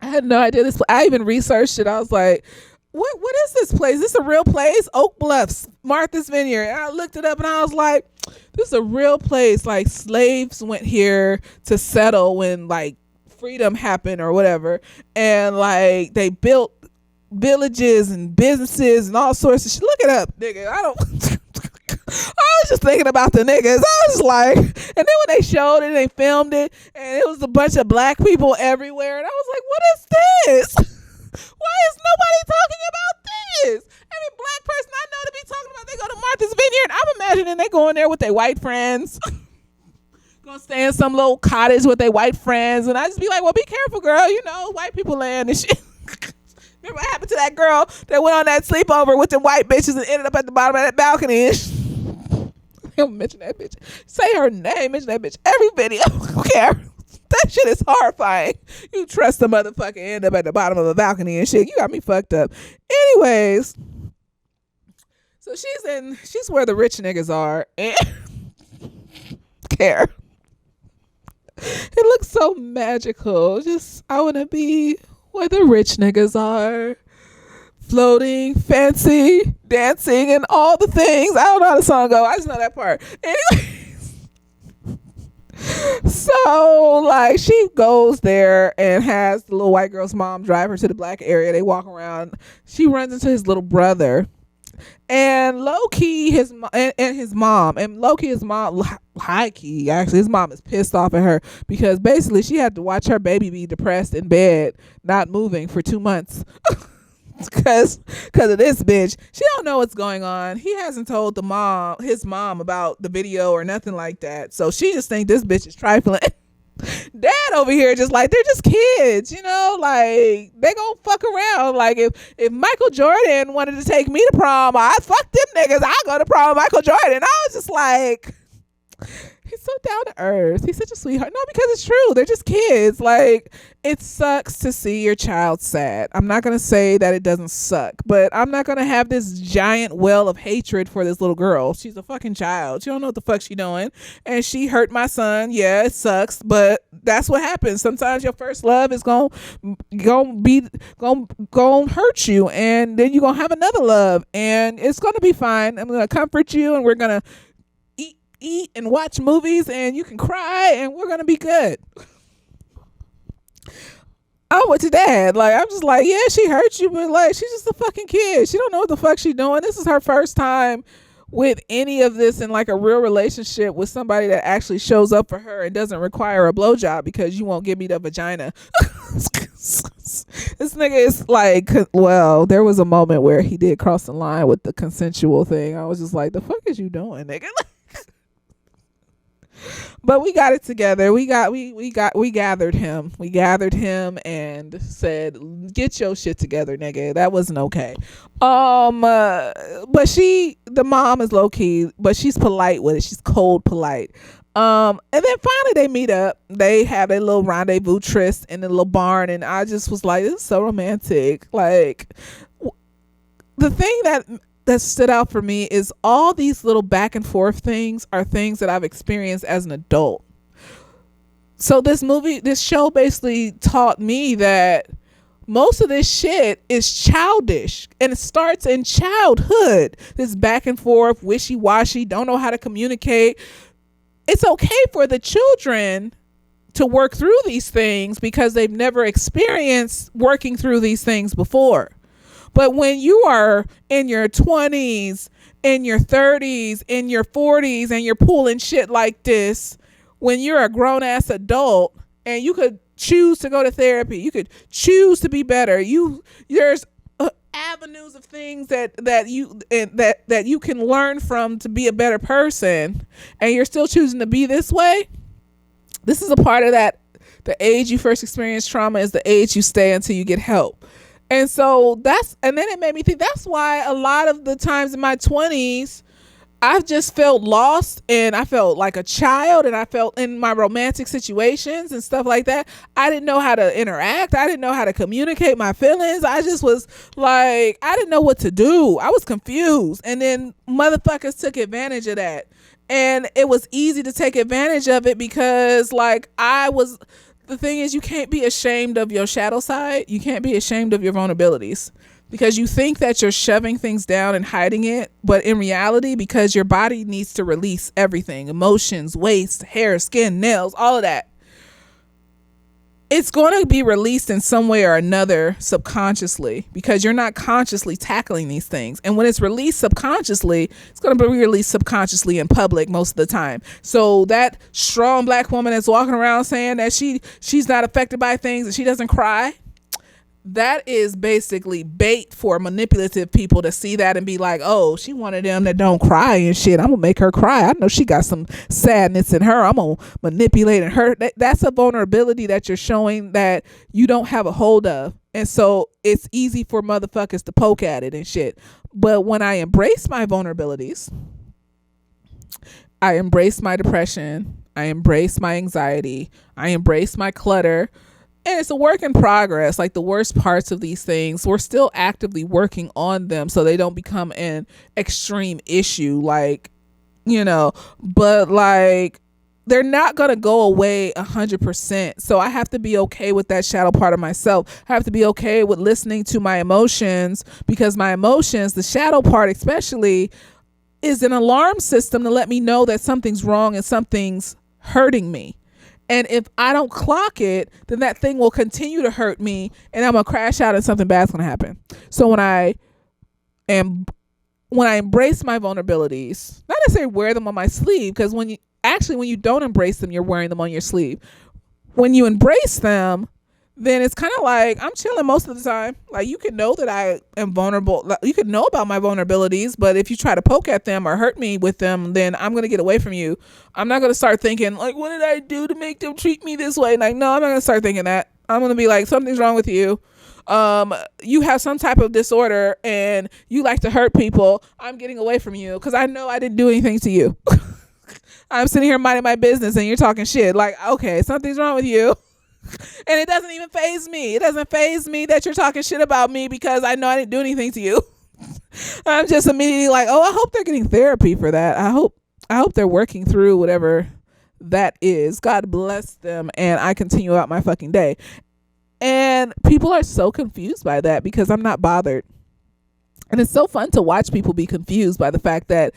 S1: had no idea this. I even researched it. I was like, what is this place? Is this a real place? Oak Bluffs, Martha's Vineyard. And I looked it up, and I was like, this is a real place. Like, slaves went here to settle when like freedom happened or whatever. And like they built villages and businesses and all sorts of shit. Look it up, nigga. I was just thinking about the niggas. I was like, and then when they showed it, they filmed it, and it was a bunch of black people everywhere. And I was like, what is this? Why is nobody talking about this? Every black person I know to be talking about, they go to Martha's Vineyard. I'm imagining they go in there with their white friends. Gonna stay in some little cottage with their white friends. And I just be like, well, be careful, girl. You know, white people land and shit. Remember what happened to that girl that went on that sleepover with the white bitches and ended up at the bottom of that balcony? Don't mention that bitch. Say her name. Mention that bitch every video. Who cares? That shit is horrifying. You trust the motherfucker end up at the bottom of a balcony and shit. You got me fucked up. Anyways, so she's where the rich niggas are. And chair. It looks so magical. Just, I want to be where the rich niggas are, floating, fancy, dancing, and all the things. I don't know how the song go. I just know that part. Anyway, so like she goes there and has the little white girl's mom drive her to the black area. They walk around. She runs into his little brother. And low key, his mom, and low key, his mom, high key, actually, his mom is pissed off at her because basically she had to watch her baby be depressed in bed, not moving for 2 months. Because of this bitch. She don't know what's going on. He hasn't told his mom about the video or nothing like that. So she just think this bitch is trifling. Dad over here just like, they're just kids, like they gonna fuck around. Like if Michael Jordan wanted to take me to prom, I fuck them niggas, I go to prom with Michael Jordan. I was just like, he's so down to earth. He's such a sweetheart. No, because it's true. They're just kids. Like, it sucks to see your child sad. I'm not going to say that it doesn't suck, but I'm not going to have this giant well of hatred for this little girl. She's a fucking child. She don't know what the fuck she doing. And she hurt my son. Yeah, it sucks, but that's what happens. Sometimes your first love is going to hurt you, and then you're going to have another love, and it's going to be fine. I'm going to comfort you, and we're going to eat and watch movies, and you can cry, and we're gonna be good. I went to dad. Like, I'm just like, yeah, she hurt you, but like, she's just a fucking kid. She don't know what the fuck she doing. This is her first time with any of this in like a real relationship with somebody that actually shows up for her and doesn't require a blowjob because you won't give me the vagina. This nigga is like, well, there was a moment where he did cross the line with the consensual thing. I was just like, the fuck is you doing, nigga? But we got it together. We gathered him. We gathered him and said, "Get your shit together, nigga." That wasn't okay. But the mom is low key, but she's polite with it. She's cold polite. And then finally they meet up. They have a little rendezvous tryst in the little barn, and I just was like, "This is so romantic." Like, the thing that stood out for me is all these little back and forth things are things that I've experienced as an adult. So this show basically taught me that most of this shit is childish, and it starts in childhood. This back and forth, wishy-washy, don't know how to communicate. It's okay for the children to work through these things because they've never experienced working through these things before. But when you are in your 20s, in your 30s, in your 40s, and you're pulling shit like this, when you're a grown-ass adult and you could choose to go to therapy, you could choose to be better. There's avenues of things that you can learn from to be a better person, and you're still choosing to be this way. This is a part of that. The age you first experience trauma is the age you stay until you get help. And so and then it made me think that's why a lot of the times in my 20s, I've just felt lost, and I felt like a child, and I felt in my romantic situations and stuff like that. I didn't know how to interact. I didn't know how to communicate my feelings. I just was like, I didn't know what to do. I was confused. And then motherfuckers took advantage of that. And it was easy to take advantage of it because the thing is, you can't be ashamed of your shadow side. You can't be ashamed of your vulnerabilities because you think that you're shoving things down and hiding it. But in reality, because your body needs to release everything, emotions, waste, hair, skin, nails, all of that, it's going to be released in some way or another subconsciously because you're not consciously tackling these things. And when it's released subconsciously, it's going to be released subconsciously in public most of the time. So that strong black woman that's walking around saying that she's not affected by things and she doesn't cry, that is basically bait for manipulative people to see that and be like, oh, she one of them that don't cry and shit. I'm gonna make her cry. I know she got some sadness in her. I'm gonna manipulate her. That's a vulnerability that you're showing that you don't have a hold of. And so it's easy for motherfuckers to poke at it and shit. But when I embrace my vulnerabilities, I embrace my depression, I embrace my anxiety, I embrace my clutter. And it's a work in progress. Like the worst parts of these things, we're still actively working on them so they don't become an extreme issue. But like, they're not going to go away 100%. So I have to be okay with that shadow part of myself. I have to be okay with listening to my emotions, because my emotions, the shadow part especially, is an alarm system to let me know that something's wrong and something's hurting me. And if I don't clock it, then that thing will continue to hurt me, and I'm going to crash out and something bad's going to happen. So when I embrace my vulnerabilities, not necessarily wear them on my sleeve, because when you don't embrace them, you're wearing them on your sleeve. When you embrace them, then it's kind of like I'm chilling most of the time. Like, you can know that I am vulnerable. You can know about my vulnerabilities, but if you try to poke at them or hurt me with them, then I'm going to get away from you. I'm not going to start thinking like, what did I do to make them treat me this way? Like, no, I'm not going to start thinking that. I'm going to be like, something's wrong with you. You have some type of disorder and you like to hurt people. I'm getting away from you because I know I didn't do anything to you. I'm sitting here minding my business and you're talking shit. Like, okay, something's wrong with you. And it doesn't even faze me. It doesn't faze me that you're talking shit about me because I know I didn't do anything to you. I'm just immediately like, oh, I hope they're getting therapy for that. I hope they're working through whatever that is. God bless them. And I continue out my fucking day. And people are so confused by that because I'm not bothered. And it's so fun to watch people be confused by the fact that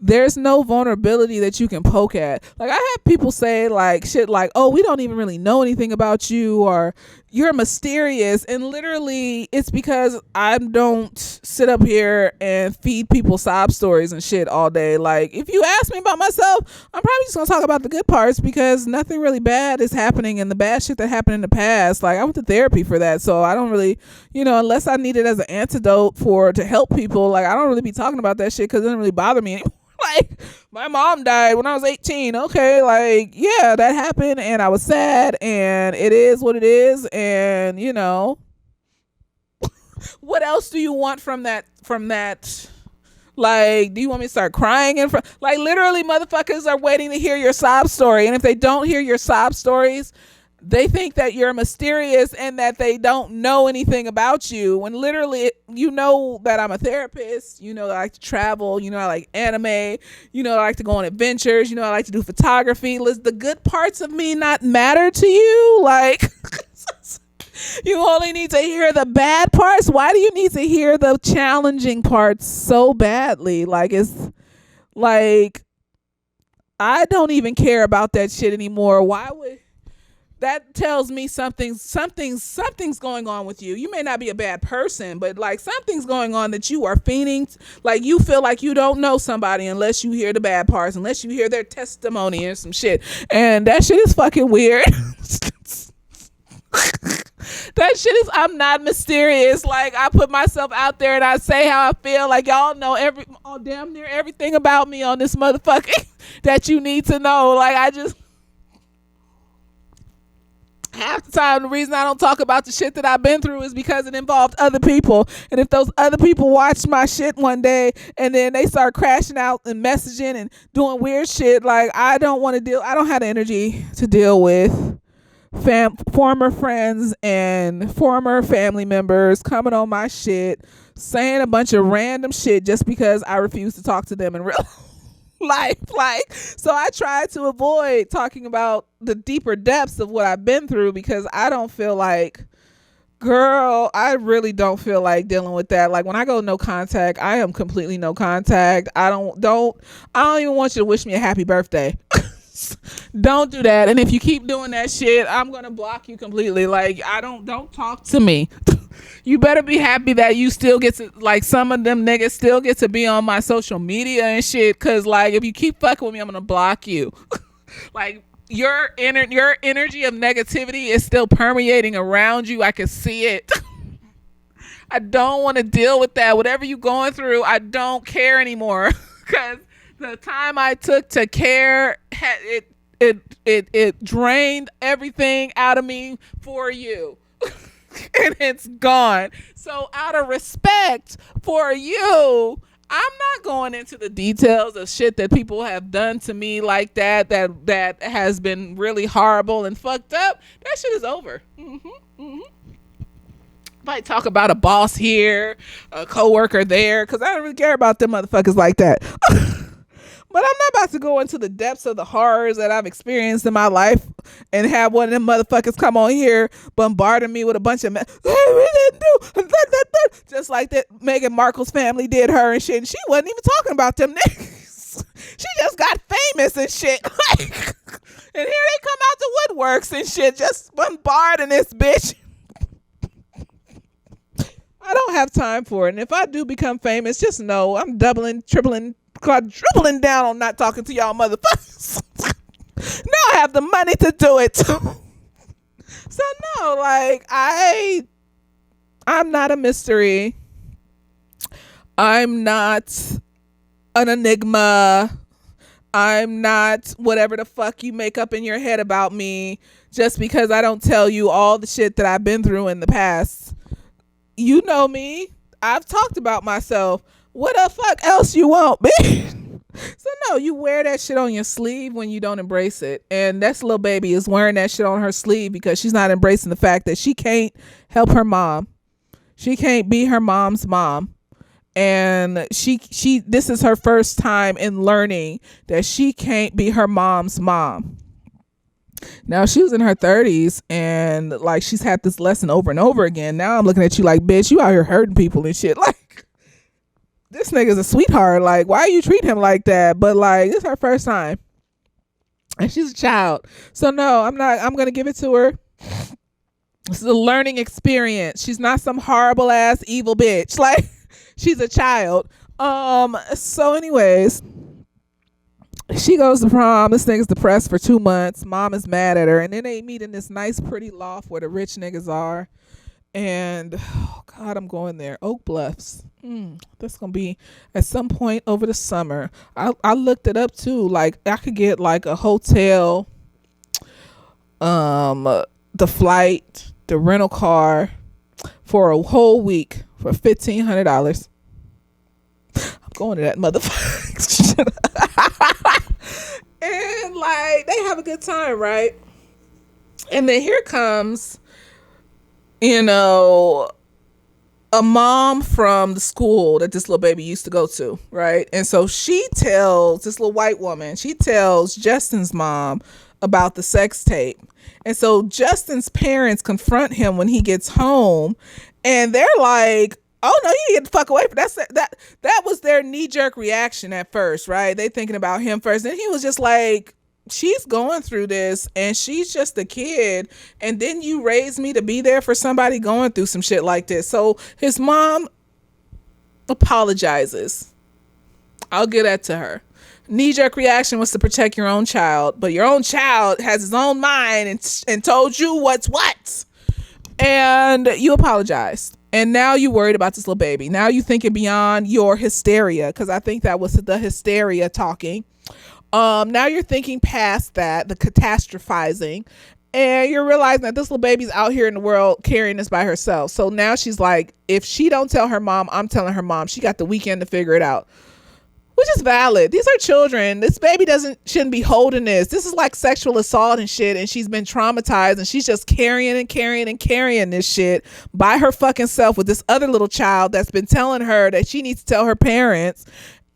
S1: there's no vulnerability that you can poke at. Like, I have people say like shit like, oh, we don't even really know anything about you, or you're mysterious. And literally it's because I don't sit up here and feed people sob stories and shit all day. Like, if you ask me about myself, I'm probably just gonna talk about the good parts because nothing really bad is happening, and the bad shit that happened in the past, like, I went to therapy for that. So I don't really, unless I need it as an antidote to help people, like, I don't really be talking about that shit because it doesn't really bother me anymore. Like, my mom died when I was 18. Okay, like, yeah, that happened and I was sad, and it is what it is. And what else do you want from that? Like, do you want me to start crying in front? Like, literally, motherfuckers are waiting to hear your sob story, and if they don't hear your sob stories, they think that you're mysterious and that they don't know anything about you, when literally that I'm a therapist, I like to travel, I like anime, I like to go on adventures, I like to do photography. Does the good parts of me not matter to you? Like, you only need to hear the bad parts? Why do you need to hear the challenging parts so badly? Like, it's like, I don't even care about that shit anymore. Why would that tells me something's going on with you. You may not be a bad person, but like, something's going on that you are fiending. Like, you feel like you don't know somebody unless you hear the bad parts, unless you hear their testimony and some shit. And that shit is fucking weird. That shit is, I'm not mysterious. Like, I put myself out there and I say how I feel. Like, y'all know damn near everything about me on this motherfucker that you need to know. Like, half the time, the reason I don't talk about the shit that I've been through is because it involved other people. And if those other people watch my shit one day and then they start crashing out and messaging and doing weird shit, like, I don't have the energy to deal with former friends and former family members coming on my shit, saying a bunch of random shit just because I refuse to talk to them in real life. Like, so I try to avoid talking about the deeper depths of what I've been through, because I don't feel like, girl, I really don't feel like dealing with that. Like, when I go no contact, I am completely no contact. I don't even want you to wish me a happy birthday. Don't do that. And if you keep doing that shit, I'm gonna block you completely. Like, don't talk to me. You better be happy that you still get to, like, some of them niggas still get to be on my social media and shit, cause like, if you keep fucking with me, I'm gonna block you. Like, your energy of negativity is still permeating around you. I can see it. I don't want to deal with that. Whatever you going through, I don't care anymore. Cause the time I took to care, it drained everything out of me for you. And it's gone. So out of respect for you, I'm not going into the details of shit that people have done to me like that has been really horrible and fucked up. That shit is over. Might talk about a boss here, a coworker there, because I don't really care about them motherfuckers like that. But I'm not about to go into the depths of the horrors that I've experienced in my life and have one of them motherfuckers come on here bombarding me with a bunch of we didn't do just like that Meghan Markle's family did her and shit. And she wasn't even talking about them niggas. She just got famous and shit. Like, and here they come out the woodworks and shit, just bombarding this bitch. I don't have time for it. And if I do become famous, just know I'm doubling, tripling, quadrupling down on not talking to y'all motherfuckers. Now I have the money to do it. So no, like I'm not a mystery. I'm not an enigma. I'm not whatever the fuck you make up in your head about me just because I don't tell you all the shit that I've been through in the past. You know me. I've talked about myself. What the fuck else you want, bitch? So no, you wear that shit on your sleeve when you don't embrace it. And this little baby is wearing that shit on her sleeve because she's not embracing the fact that she can't help her mom. She can't be her mom's mom. And she this is her first time in learning that she can't be her mom's mom. Now she was in her 30s and like she's had this lesson over and over again. Now I'm looking at you like, bitch, you out here hurting people and shit. Like, this nigga's a sweetheart. Like, why you treat him like that? But like, this is her first time. And she's a child. So no, I'm gonna give it to her. This is a learning experience. She's not some horrible ass evil bitch. Like, she's a child. So anyways, she goes to prom. This nigga's depressed for 2 months. Mom is mad at her. And then they meet in this nice, pretty loft where the rich niggas are. And, oh God, I'm going there. Oak Bluffs. That's going to be at some point over the summer. I looked it up too. Like, I could get like a hotel, the flight, the rental car for a whole week for $1,500. I'm going to that motherfucker. And like they have a good time, right? And then here comes, you know, a mom from the school that this little baby used to go to, right? And so she tells this little white woman, she tells Justin's mom about the sex tape. And so Justin's parents confront him when he gets home, and they're like, oh no, you need to get the fuck away from that was their knee-jerk reaction at first, right? They thinking about him first. And he was just like, she's going through this and she's just a kid, and then you raised me to be there for somebody going through some shit like this. So his mom apologizes. I'll give that to her. Knee-jerk reaction was to protect your own child, but your own child has his own mind and told you what's what, and you apologized. And now you worried about this little baby. Now you thinking beyond your hysteria, because I think that was the hysteria talking. Now you're thinking past that, the catastrophizing, and you're realizing that this little baby's out here in the world carrying this by herself. So now she's like, if she don't tell her mom, I'm telling her mom. She got the weekend to figure it out. Which is valid. These are children. This baby shouldn't be holding this. This is like sexual assault and shit, and she's been traumatized, and she's just carrying this shit by her fucking self with this other little child that's been telling her that she needs to tell her parents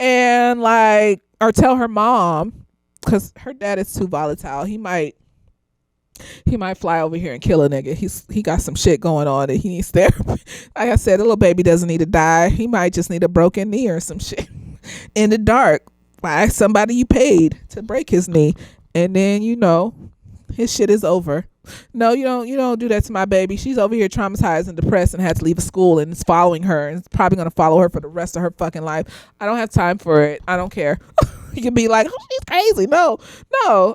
S1: and like, or tell her mom, because her dad is too volatile. He might fly over here and kill a nigga. He got some shit going on and he needs therapy. Like I said, the little baby doesn't need to die. He might just need a broken knee or some shit in the dark by somebody you paid to break his knee, and then you know his shit is over. No, you don't do that to my baby. She's over here traumatized and depressed and had to leave a school, and it's following her, and it's probably going to follow her for the rest of her fucking life. I don't have time for it. I don't care. You can be like, oh, she's crazy. No,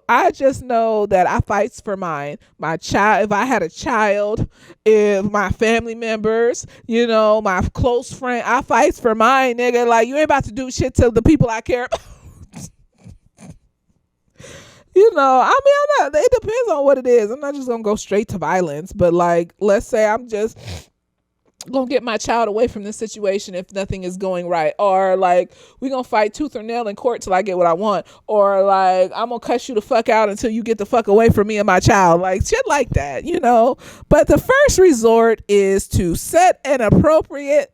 S1: I just know that I fights for mine. My child, if I had a child, if my family members, you know, my close friend, I fights for mine, nigga. Like, you ain't about to do shit to the people I care about. You know, I mean, I'm not, it depends on what it is. I'm not just gonna go straight to violence, but like, let's say I'm just gonna get my child away from this situation if nothing is going right, or like we gonna fight tooth or nail in court till I get what I want, or like I'm gonna cuss you the fuck out until you get the fuck away from me and my child, like shit like that, you know. But the first resort is to set an appropriate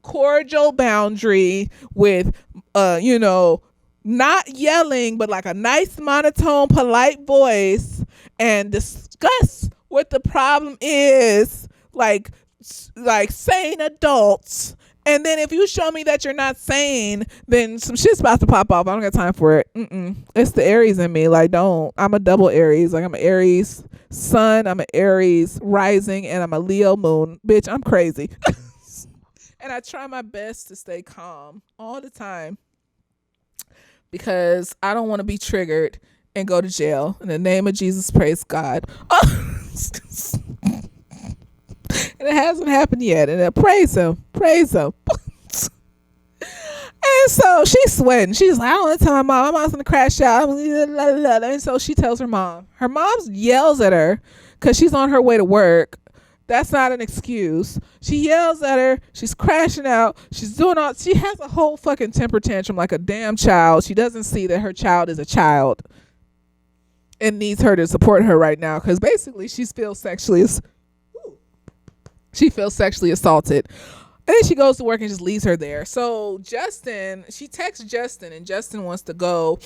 S1: cordial boundary with you know, not yelling, but like a nice monotone, polite voice, and discuss what the problem is, like sane adults. And then if you show me that you're not sane, then some shit's about to pop off. I don't got time for it. It's the Aries in me. Like, don't. I'm a double Aries. Like, I'm an Aries sun, I'm an Aries rising, and I'm a Leo moon. Bitch, I'm crazy. And I try my best to stay calm all the time because I don't want to be triggered and go to jail. In the name of Jesus, praise God. And it hasn't happened yet. And praise him. Praise him. And so she's sweating. She's like, I don't want to tell my mom. My mom's going to crash out. And so she tells her mom. Her mom yells at her because she's on her way to work. That's not an excuse. She yells at her. She's crashing out. She's doing all. She has a whole fucking temper tantrum like a damn child. She doesn't see that her child is a child and needs her to support her right now because basically she feels sexually assaulted. And then she goes to work and just leaves her there. So she texts Justin, and Justin wants to go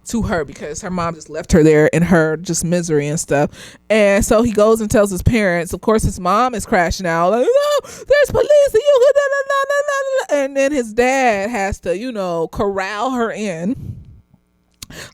S1: to her because her mom just left her there in her just misery and stuff. And so he goes and tells his parents. Of course, his mom is crashing out like, "No, there's police." And then his dad has to, corral her in.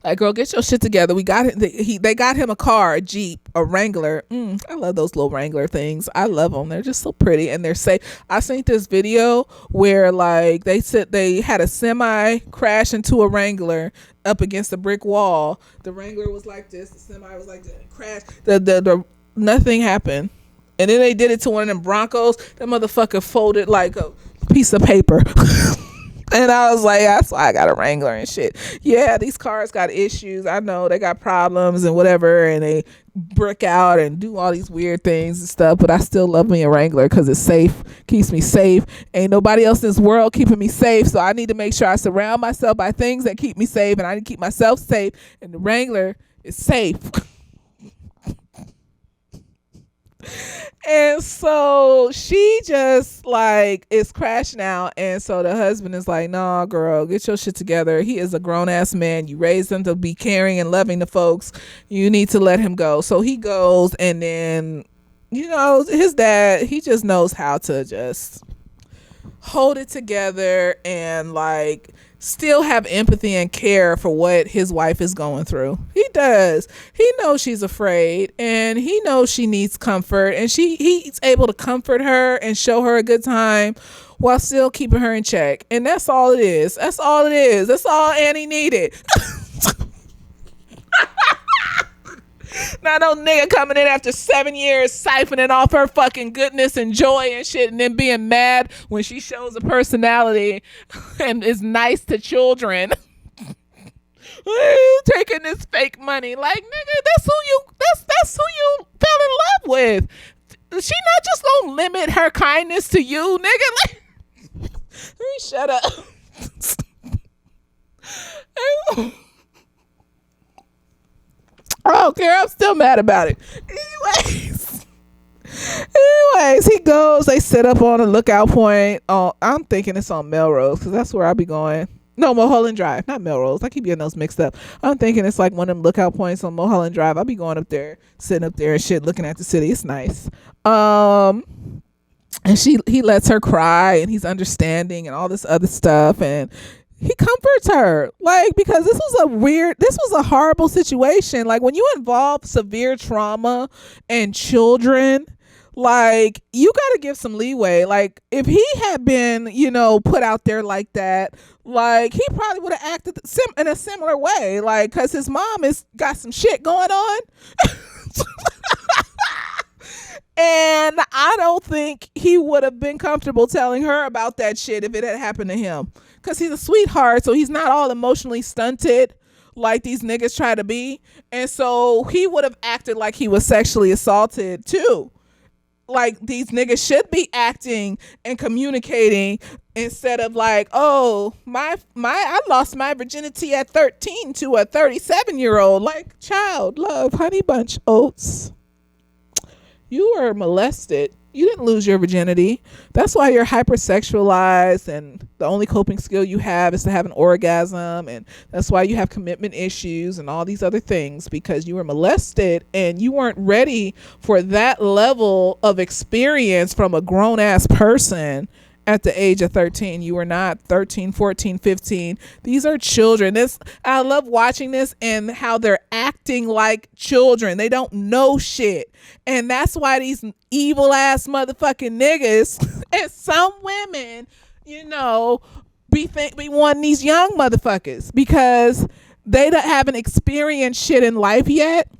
S1: Like, girl, get your shit together. We got they got him a car, a Jeep, a Wrangler. I love those little Wrangler things. I love them. They're just so pretty and they're safe. I seen this video where like they said they had a semi crash into a Wrangler up against a brick wall. The Wrangler was like this. The semi was like this. And crashed. The nothing happened. And then they did it to one of them Broncos. That motherfucker folded like a piece of paper. And I was like, that's why I got a Wrangler and shit. Yeah, these cars got issues. I know they got problems and whatever, and they brick out and do all these weird things and stuff, but I still love me a Wrangler because it's safe, keeps me safe. Ain't nobody else in this world keeping me safe, so I need to make sure I surround myself by things that keep me safe, and I need to keep myself safe, and the Wrangler is safe. And so she just like is crashing out. And so the husband is like, nah, girl, get your shit together. He is a grown ass man. You raised him to be caring and loving the folks. You need to let him go. So he goes, and then, his dad, he just knows how to just hold it together and like still have empathy and care for what his wife is going through. He does. He knows she's afraid and he knows she needs comfort, and he's able to comfort her and show her a good time while still keeping her in check. And that's all it is. That's all it is. That's all Annie needed. Not no nigga coming in after 7 years siphoning off her fucking goodness and joy and shit, and then being mad when she shows a personality and is nice to children. Taking this fake money. Like, nigga, that's who you fell in love with. She not just gonna limit her kindness to you, nigga. Like, let me shut up. I don't care. I'm still mad about it. Anyways, he goes. They sit up on a lookout point. Oh, I'm thinking it's on Melrose because that's where I'll be going. No, Mulholland Drive, not Melrose. I keep getting those mixed up. I'm thinking it's like one of them lookout points on Mulholland Drive. I'll be going up there, sitting up there and shit, looking at the city. It's nice. And he lets her cry, and he's understanding and all this other stuff, and he comforts her, like, because this was a horrible situation. Like, when you involve severe trauma and children, like, you got to give some leeway. Like, if he had been, put out there like that, like, he probably would have acted in a similar way, like, because his mom has got some shit going on. And I don't think he would have been comfortable telling her about that shit if it had happened to him. Because he's a sweetheart, so he's not all emotionally stunted like these niggas try to be. And so he would have acted like he was sexually assaulted too. Like, these niggas should be acting and communicating instead of like, oh, I lost my virginity at 13 to a 37-year-old. Like, child, love, honey bunch oats. You were molested. You didn't lose your virginity. That's why you're hypersexualized, and the only coping skill you have is to have an orgasm, and that's why you have commitment issues and all these other things, because you were molested and you weren't ready for that level of experience from a grown ass person at the age of 13. You were not 13, 14, 15. These are children. This, I love watching this and how they're acting like children. They don't know shit. And that's why these evil ass motherfucking niggas and some women, you know, be wanting these young motherfuckers because they haven't experienced shit in life yet.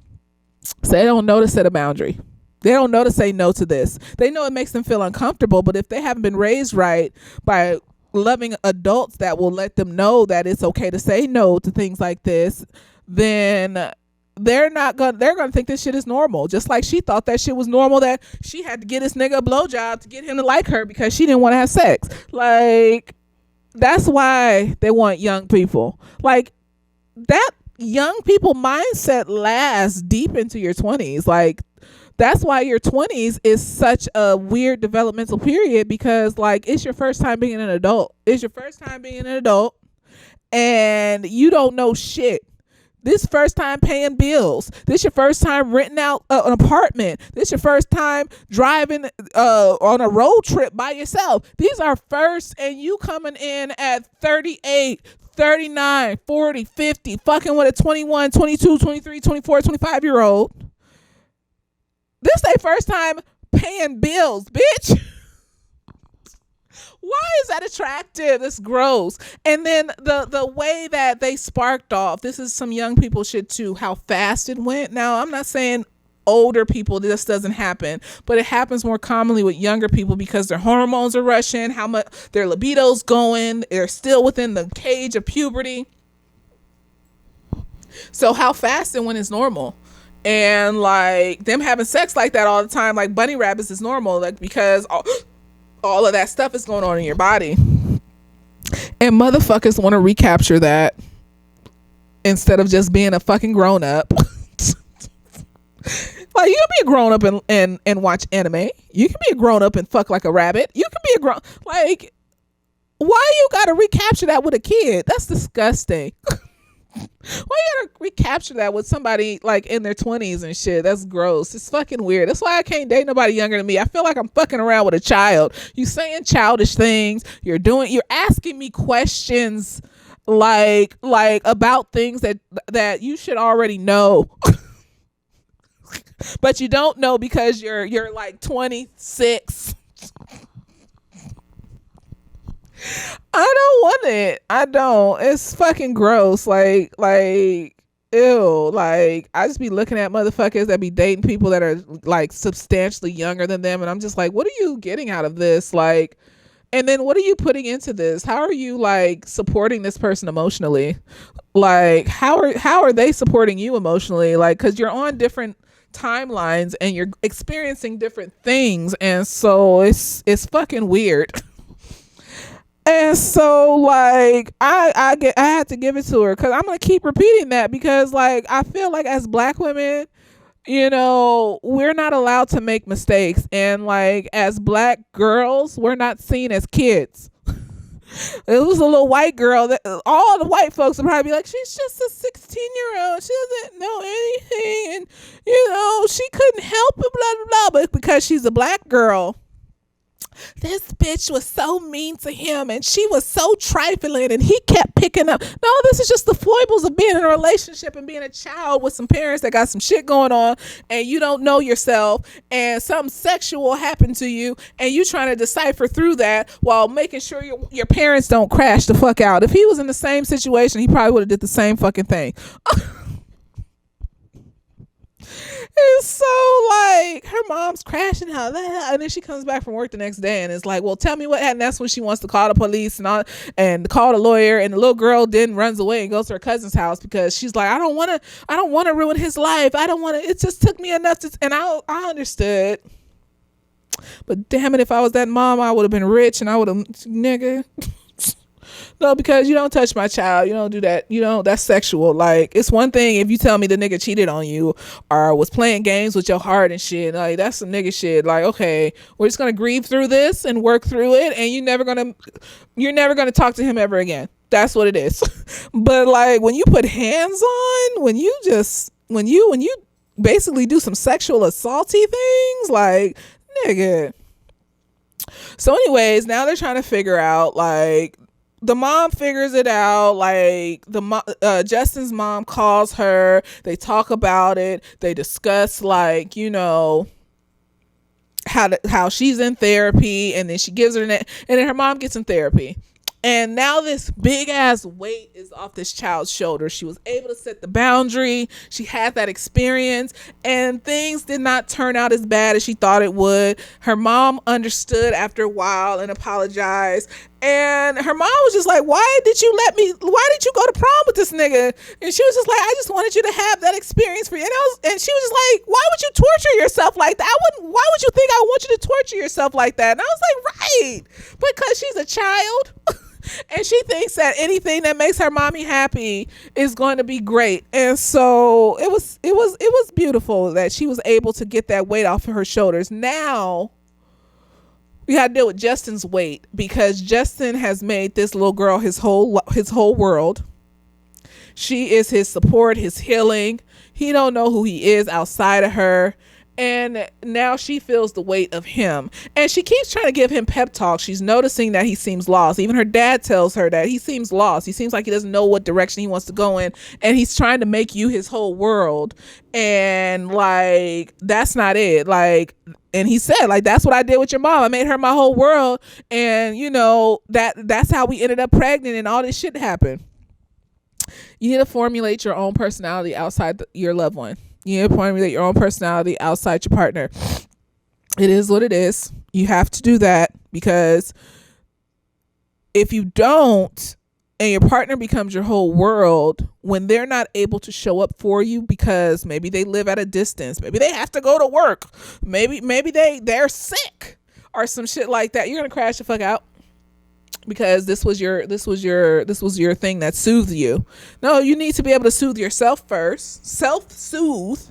S1: So they don't know to set a boundary. They don't know to say no to this. They know it makes them feel uncomfortable, but if they haven't been raised right by loving adults that will let them know that it's okay to say no to things like this, then they're gonna think this shit is normal. Just like she thought that shit was normal, that she had to get this nigga a blowjob to get him to like her because she didn't want to have sex. Like, that's why they want young people. Like, that young people mindset lasts deep into your 20s. Like, that's why your 20s is such a weird developmental period, because like, it's your first time being an adult. It's your first time being an adult and you don't know shit. This first time paying bills. This your first time renting out an apartment. This your first time driving on a road trip by yourself. These are first, and you coming in at 38, 39, 40, 50, fucking with a 21, 22, 23, 24, 25-year-old. This they first time paying bills, bitch. Why is that attractive? It's gross. And then the way that they sparked off, this is some young people shit too, how fast it went. Now, I'm not saying older people this doesn't happen, but it happens more commonly with younger people because their hormones are rushing, how much their libido's going, they're still within the cage of puberty. So how fast it went is normal. And like, them having sex like that all the time, like bunny rabbits, is normal, like, because all of that stuff is going on in your body. And motherfuckers want to recapture that instead of just being a fucking grown up. Like, you can be a grown up and watch anime. You can be a grown up and fuck like a rabbit. You can be a grown, like, why you gotta recapture that with a kid? That's disgusting. Why you gotta recapture that with somebody like in their 20s and shit? That's gross. It's fucking weird. That's why I can't date nobody younger than me. I feel like I'm fucking around with a child. You saying childish things. You're asking me questions like about things that you should already know. But you don't know because you're like 26. I don't want it. I don't. It's fucking gross. Like, ew. Like, I just be looking at motherfuckers that be dating people that are like substantially younger than them, and I'm just like, what are you getting out of this? Like, and then what are you putting into this? How are you like supporting this person emotionally? Like, how are they supporting you emotionally? Like, because you're on different timelines and you're experiencing different things, and so it's fucking weird. And so like, I had to give it to her, because I'm gonna keep repeating that, because like, I feel like as Black women, you know, we're not allowed to make mistakes, and like, as Black girls, we're not seen as kids. It was a little white girl that all the white folks would probably be like, she's just a 16-year-old, she doesn't know anything, and you know, she couldn't help it, blah blah blah. But because she's a Black girl, this bitch was so mean to him and she was so trifling and he kept picking up. No, this is just the foibles of being in a relationship and being a child with some parents that got some shit going on, and you don't know yourself, and something sexual happened to you, and you trying to decipher through that while making sure your parents don't crash the fuck out. If he was in the same situation, he probably would have did the same fucking thing. It's so like, her mom's crashing out, and then she comes back from work the next day and it's like, well, tell me what happened. That's when she wants to call the police and call the lawyer, and the little girl then runs away and goes to her cousin's house because she's like, I don't want to ruin his life. I don't want to. It just took me enough to, and I understood. But damn it, if I was that mom, I would have been rich and I would have, nigga. No, because you don't touch my child. You don't do that. You know, that's sexual. Like, it's one thing if you tell me the nigga cheated on you or was playing games with your heart and shit. Like, that's some nigga shit. Like, okay, we're just gonna grieve through this and work through it, and you're never gonna talk to him ever again. That's what it is. But like, when you put hands on, when you basically do some sexual assaulty things, like, nigga. So anyways, now they're trying to figure out, like, the mom figures it out. Like, Justin's mom calls her, they talk about it, they discuss, like, you know, how she's in therapy, and then she gives her and then her mom gets in therapy. And now this big ass weight is off this child's shoulder. She was able to set the boundary. She had that experience, and things did not turn out as bad as she thought it would. Her mom understood after a while and apologized. And her mom was just like, why did you go to prom with this nigga? And she was just like, I just wanted you to have that experience for you. And she was just like, why would you torture yourself like that? Why would you think I want you to torture yourself like that? And I was like, right, because she's a child. And she thinks that anything that makes her mommy happy is going to be great. And so it was beautiful that she was able to get that weight off of her shoulders. Now we got to deal with Justin's weight, because Justin has made this little girl his whole world. She is his support, his healing. He don't know who he is outside of her. And now she feels the weight of him. And she keeps trying to give him pep talks. She's noticing that he seems lost. Even her dad tells her that he seems lost. He seems like he doesn't know what direction he wants to go in. And he's trying to make you his whole world. And like, that's not it. Like, and he said, like, that's what I did with your mom. I made her my whole world. And you know, that's how we ended up pregnant and all this shit happened. You need to formulate your own personality outside your loved one. You need to formulate your own personality outside your partner. It is what it is. You have to do that, because if you don't, and your partner becomes your whole world, when they're not able to show up for you because maybe they live at a distance, maybe they have to go to work, maybe they're sick or some shit like that, you're gonna crash the fuck out. Because this was your thing that soothed you. No, you need to be able to soothe yourself first, self-soothe,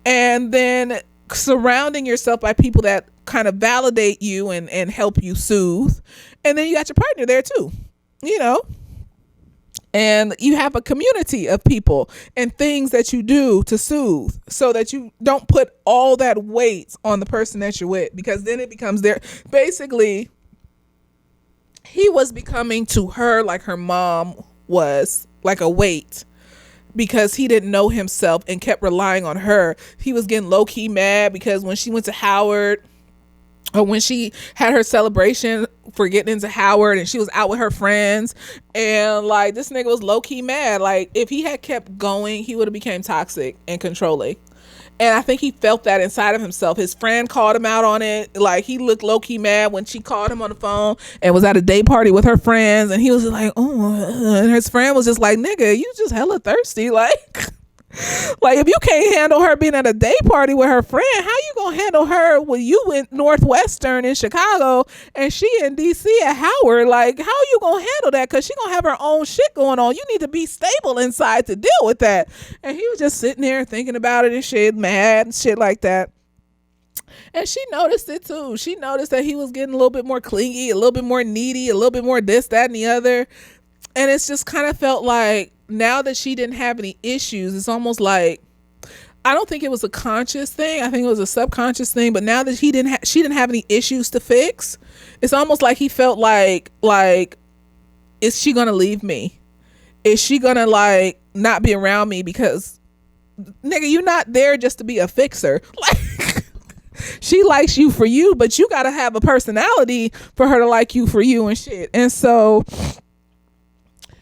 S1: and then surrounding yourself by people that kind of validate you and help you soothe. And then you got your partner there too, you know. And you have a community of people and things that you do to soothe, so that you don't put all that weight on the person that you're with, because then it becomes basically, he was becoming to her like her mom was, like a weight, because he didn't know himself and kept relying on her. He was getting low-key mad because when she went to Howard, or when she had her celebration for getting into Howard and she was out with her friends, and like, this nigga was low-key mad. Like, if he had kept going, he would have became toxic and controlling. And I think he felt that inside of himself. His friend called him out on it. Like, he looked low-key mad when she called him on the phone and was at a day party with her friends. And he was just like, oh, and his friend was just like, nigga, you just hella thirsty. Like, like, if you can't handle her being at a day party with her friend, how you gonna handle her when you went Northwestern in Chicago and she in DC at Howard? Like, how you gonna handle that? Because she gonna have her own shit going on. You need to be stable inside to deal with that. And he was just sitting there thinking about it and shit, mad and shit like that. And she noticed it too. She noticed that he was getting a little bit more clingy, a little bit more needy, a little bit more this, that, and the other. And it's just kind of felt like, now that she didn't have any issues, it's almost like, I don't think it was a conscious thing. I think it was a subconscious thing. But now that she didn't have any issues to fix, it's almost like he felt like, is she gonna leave me? Is she gonna like not be around me? Because nigga, you're not there just to be a fixer. Like, she likes you for you, but you gotta have a personality for her to like you for you and shit. And so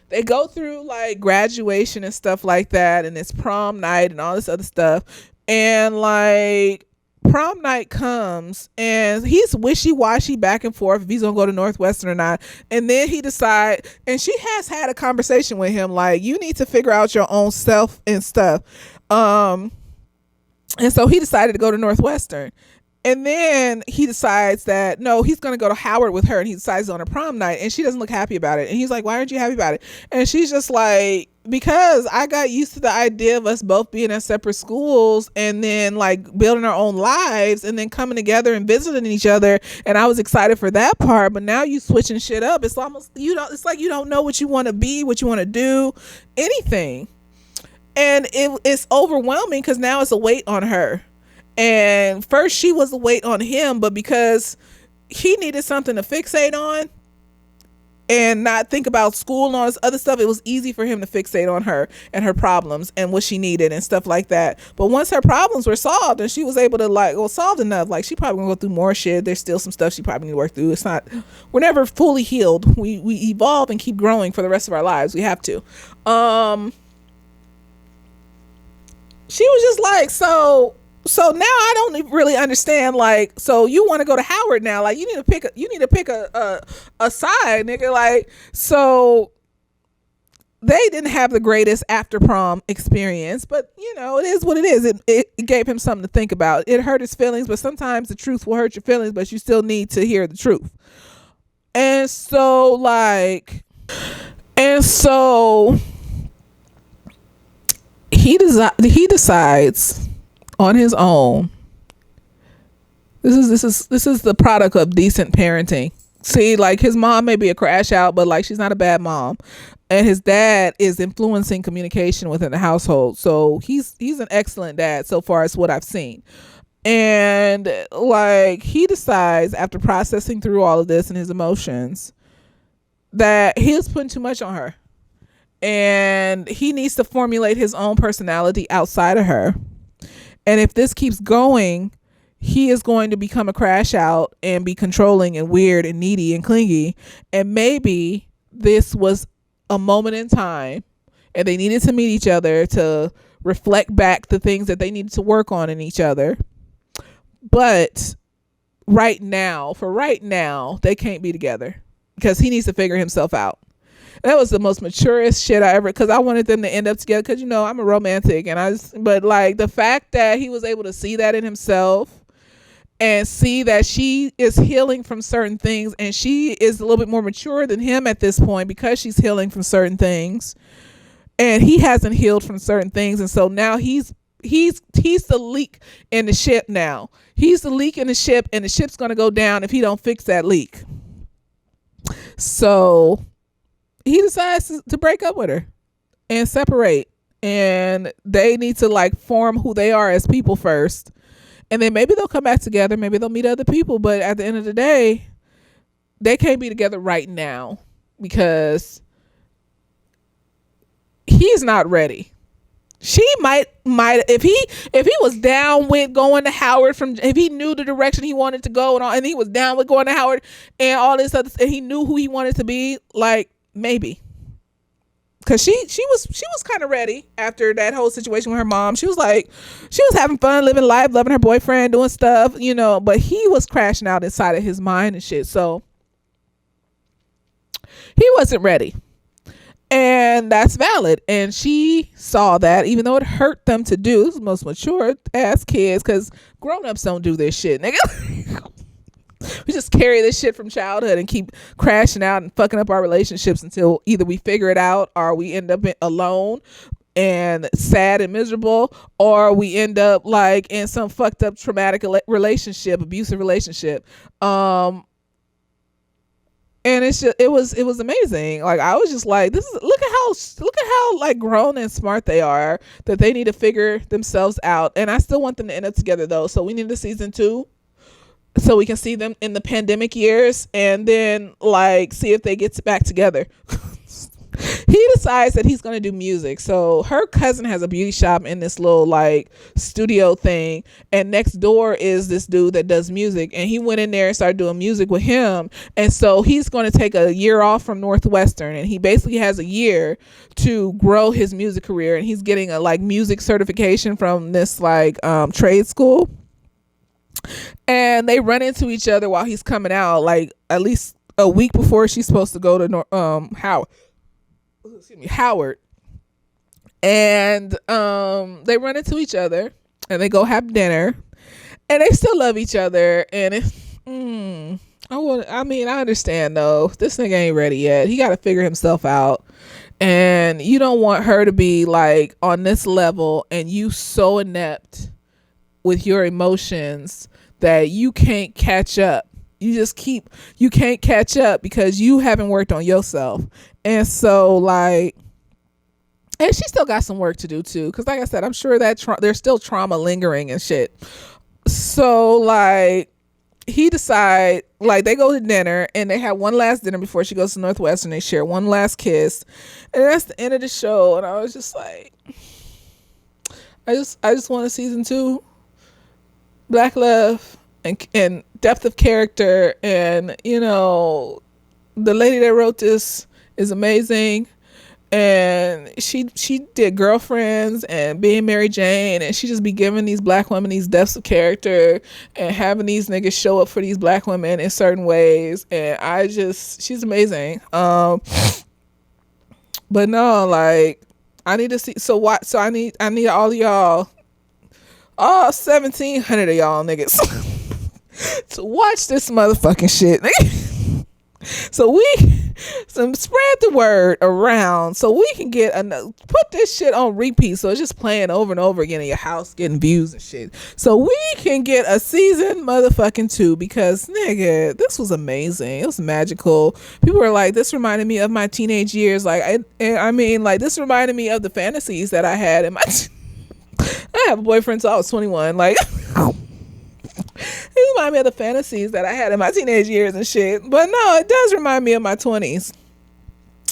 S1: they go through like graduation and stuff like that, and it's prom night and all this other stuff. And like, prom night comes and he's wishy-washy back and forth if he's gonna go to Northwestern or not. And then he decide, and she has had a conversation with him like, you need to figure out your own self and stuff. And so he decided to go to Northwestern. And then he decides that no, he's going to go to Howard with her, and he decides on a prom night, and she doesn't look happy about it. And he's like, why aren't you happy about it? And she's just like, because I got used to the idea of us both being at separate schools and then like building our own lives and then coming together and visiting each other. And I was excited for that part, but now you switching shit up. It's almost, it's like you don't know what you want to be, what you want to do, anything. And it's overwhelming because now it's a weight on her. And first she was a weight on him, but because he needed something to fixate on and not think about school and all this other stuff, it was easy for him to fixate on her and her problems and what she needed and stuff like that. But once her problems were solved and she was able to solved enough, like she probably gonna go through more shit. There's still some stuff she probably need to work through. We're never fully healed. We evolve and keep growing for the rest of our lives. We have to. She was just like, so now I don't really understand. Like, so you want to go to Howard now? Like, you need to pick a side, nigga. Like, so they didn't have the greatest after prom experience, but it is what it is. It gave him something to think about. It hurt his feelings, but sometimes the truth will hurt your feelings, but you still need to hear the truth. And so he decides on his own. This is the product of decent parenting. See, like, his mom may be a crash out, but like, she's not a bad mom, and his dad is influencing communication within the household. So he's an excellent dad so far as what I've seen. And like, he decides after processing through all of this and his emotions that he's putting too much on her, and he needs to formulate his own personality outside of her. And if this keeps going, he is going to become a crash out and be controlling and weird and needy and clingy. And maybe this was a moment in time and they needed to meet each other to reflect back the things that they needed to work on in each other. But right now, they can't be together because he needs to figure himself out. That was the most maturest shit I ever, because I wanted them to end up together, because I'm a romantic, but like, the fact that he was able to see that in himself and see that she is healing from certain things, and she is a little bit more mature than him at this point because she's healing from certain things and he hasn't healed from certain things. And so now he's the leak in the ship now. He's the leak in the ship, and the ship's going to go down if he don't fix that leak. So he decides to break up with her and separate, and they need to like form who they are as people first, and then maybe they'll come back together, maybe they'll meet other people, but at the end of the day, they can't be together right now because he's not ready. She might if he was down with going to Howard, if he knew the direction he wanted to go and he was down with going to Howard and all this other, and he knew who he wanted to be, like, maybe, because she was kind of ready after that whole situation with her mom. She was having fun, living life, loving her boyfriend, doing stuff, but he was crashing out inside of his mind and shit. So he wasn't ready, and that's valid. And she saw that, even though it hurt them to do. This is the most mature ass kids, because grown-ups don't do this shit, nigga. We just carry this shit from childhood and keep crashing out and fucking up our relationships until either we figure it out or we end up alone and sad and miserable, or we end up like in some fucked up traumatic abusive relationship. And it was amazing. Like, I was just like, look at how like grown and smart they are, that they need to figure themselves out. And I still want them to end up together though. So we need a season 2. So we can see them in the pandemic years and then like see if they get back together. He decides that he's going to do music. So her cousin has a beauty shop in this little like studio thing, and next door is this dude that does music, and he went in there and started doing music with him. And so he's going to take a year off from Northwestern, and he basically has a year to grow his music career, and he's getting a like music certification from this like trade school. And they run into each other while he's coming out, like at least a week before she's supposed to go to Howard. And they run into each other and they go have dinner. and they still love each other. And I understand though. This nigga ain't ready yet. He got to figure himself out. And you don't want her to be like on this level and you so inept with your emotions that you can't catch up. You can't catch up because you haven't worked on yourself. And so like, and she still got some work to do too. Cause like I said, I'm sure that there's still trauma lingering and shit. So like, he decide, like, they go to dinner and they have one last dinner before she goes to Northwestern. They share one last kiss, and that's the end of the show. And I was just like, I just want a season 2, black love and depth of character. And you know, the lady that wrote this is amazing. And she did Girlfriends and Being Mary Jane, and she just be giving these black women these depths of character and having these niggas show up for these black women in certain ways. And she's amazing. But no, like, I need to see. So what? So I need all of y'all, all 1,700 of y'all niggas, to watch this motherfucking shit. So spread the word around so we can put this shit on repeat, so it's just playing over and over again in your house, getting views and shit, so we can get a season motherfucking 2, because nigga, this was amazing. It was magical. People were like, this reminded me of my teenage years. Like I mean, like, this reminded me of the fantasies that I had in my I have a boyfriend till I was 21. Like it reminded me of the fantasies that I had in my teenage years and shit. But no, it does remind me of my 20s.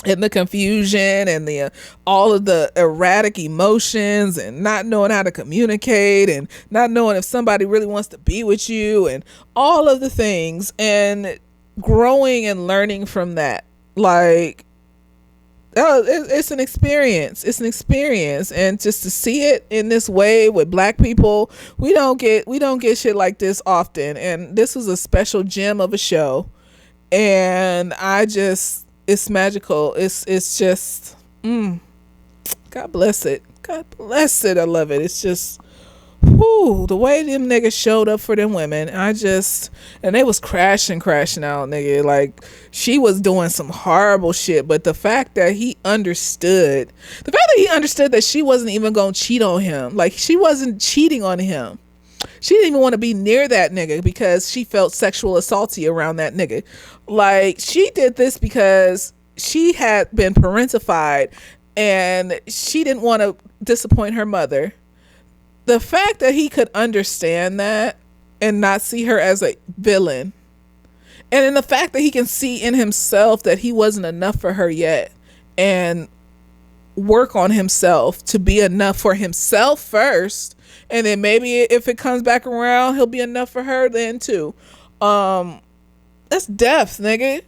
S1: And the confusion and the all of the erratic emotions and not knowing how to communicate and not knowing if somebody really wants to be with you and all of the things, and growing and learning from that. Like, it's an experience. It's an experience. And just to see it in this way with black people, we don't get shit like this often. And this was a special gem of a show. And it's magical. It's just, God bless it. God bless it. I love it. It's just, whoo, the way them niggas showed up for them women. And they was crashing out, nigga. Like, she was doing some horrible shit. But the fact that he understood that she wasn't even gonna cheat on him. Like, she wasn't cheating on him. She didn't even want to be near that nigga because she felt sexual assaulty around that nigga. Like, she did this because she had been parentified and she didn't want to disappoint her mother. The fact that he could understand that and not see her as a villain, and in the fact that he can see in himself that he wasn't enough for her yet and work on himself to be enough for himself first, and then maybe if it comes back around, he'll be enough for her then too. That's depth, nigga.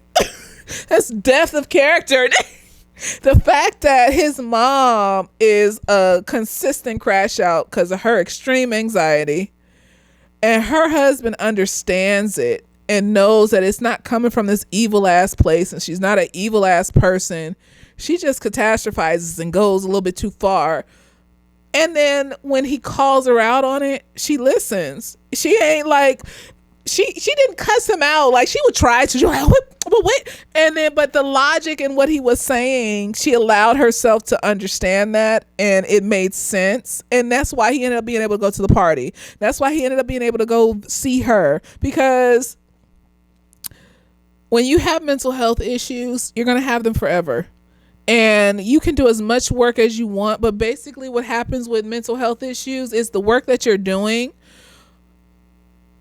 S1: That's depth of character. The fact that his mom is a consistent crash out because of her extreme anxiety, and her husband understands it and knows that it's not coming from this evil ass place, and she's not an evil ass person. She just catastrophizes and goes a little bit too far. And then when he calls her out on it, she listens. She ain't like, she didn't cuss him out. Like, she would try to. She was like, wait. And then, but the logic in what he was saying, she allowed herself to understand that, and it made sense. And that's why he ended up being able to go to the party. That's why he ended up being able to go see her. Because when you have mental health issues, you're going to have them forever. And you can do as much work as you want, but basically what happens with mental health issues is the work that you're doing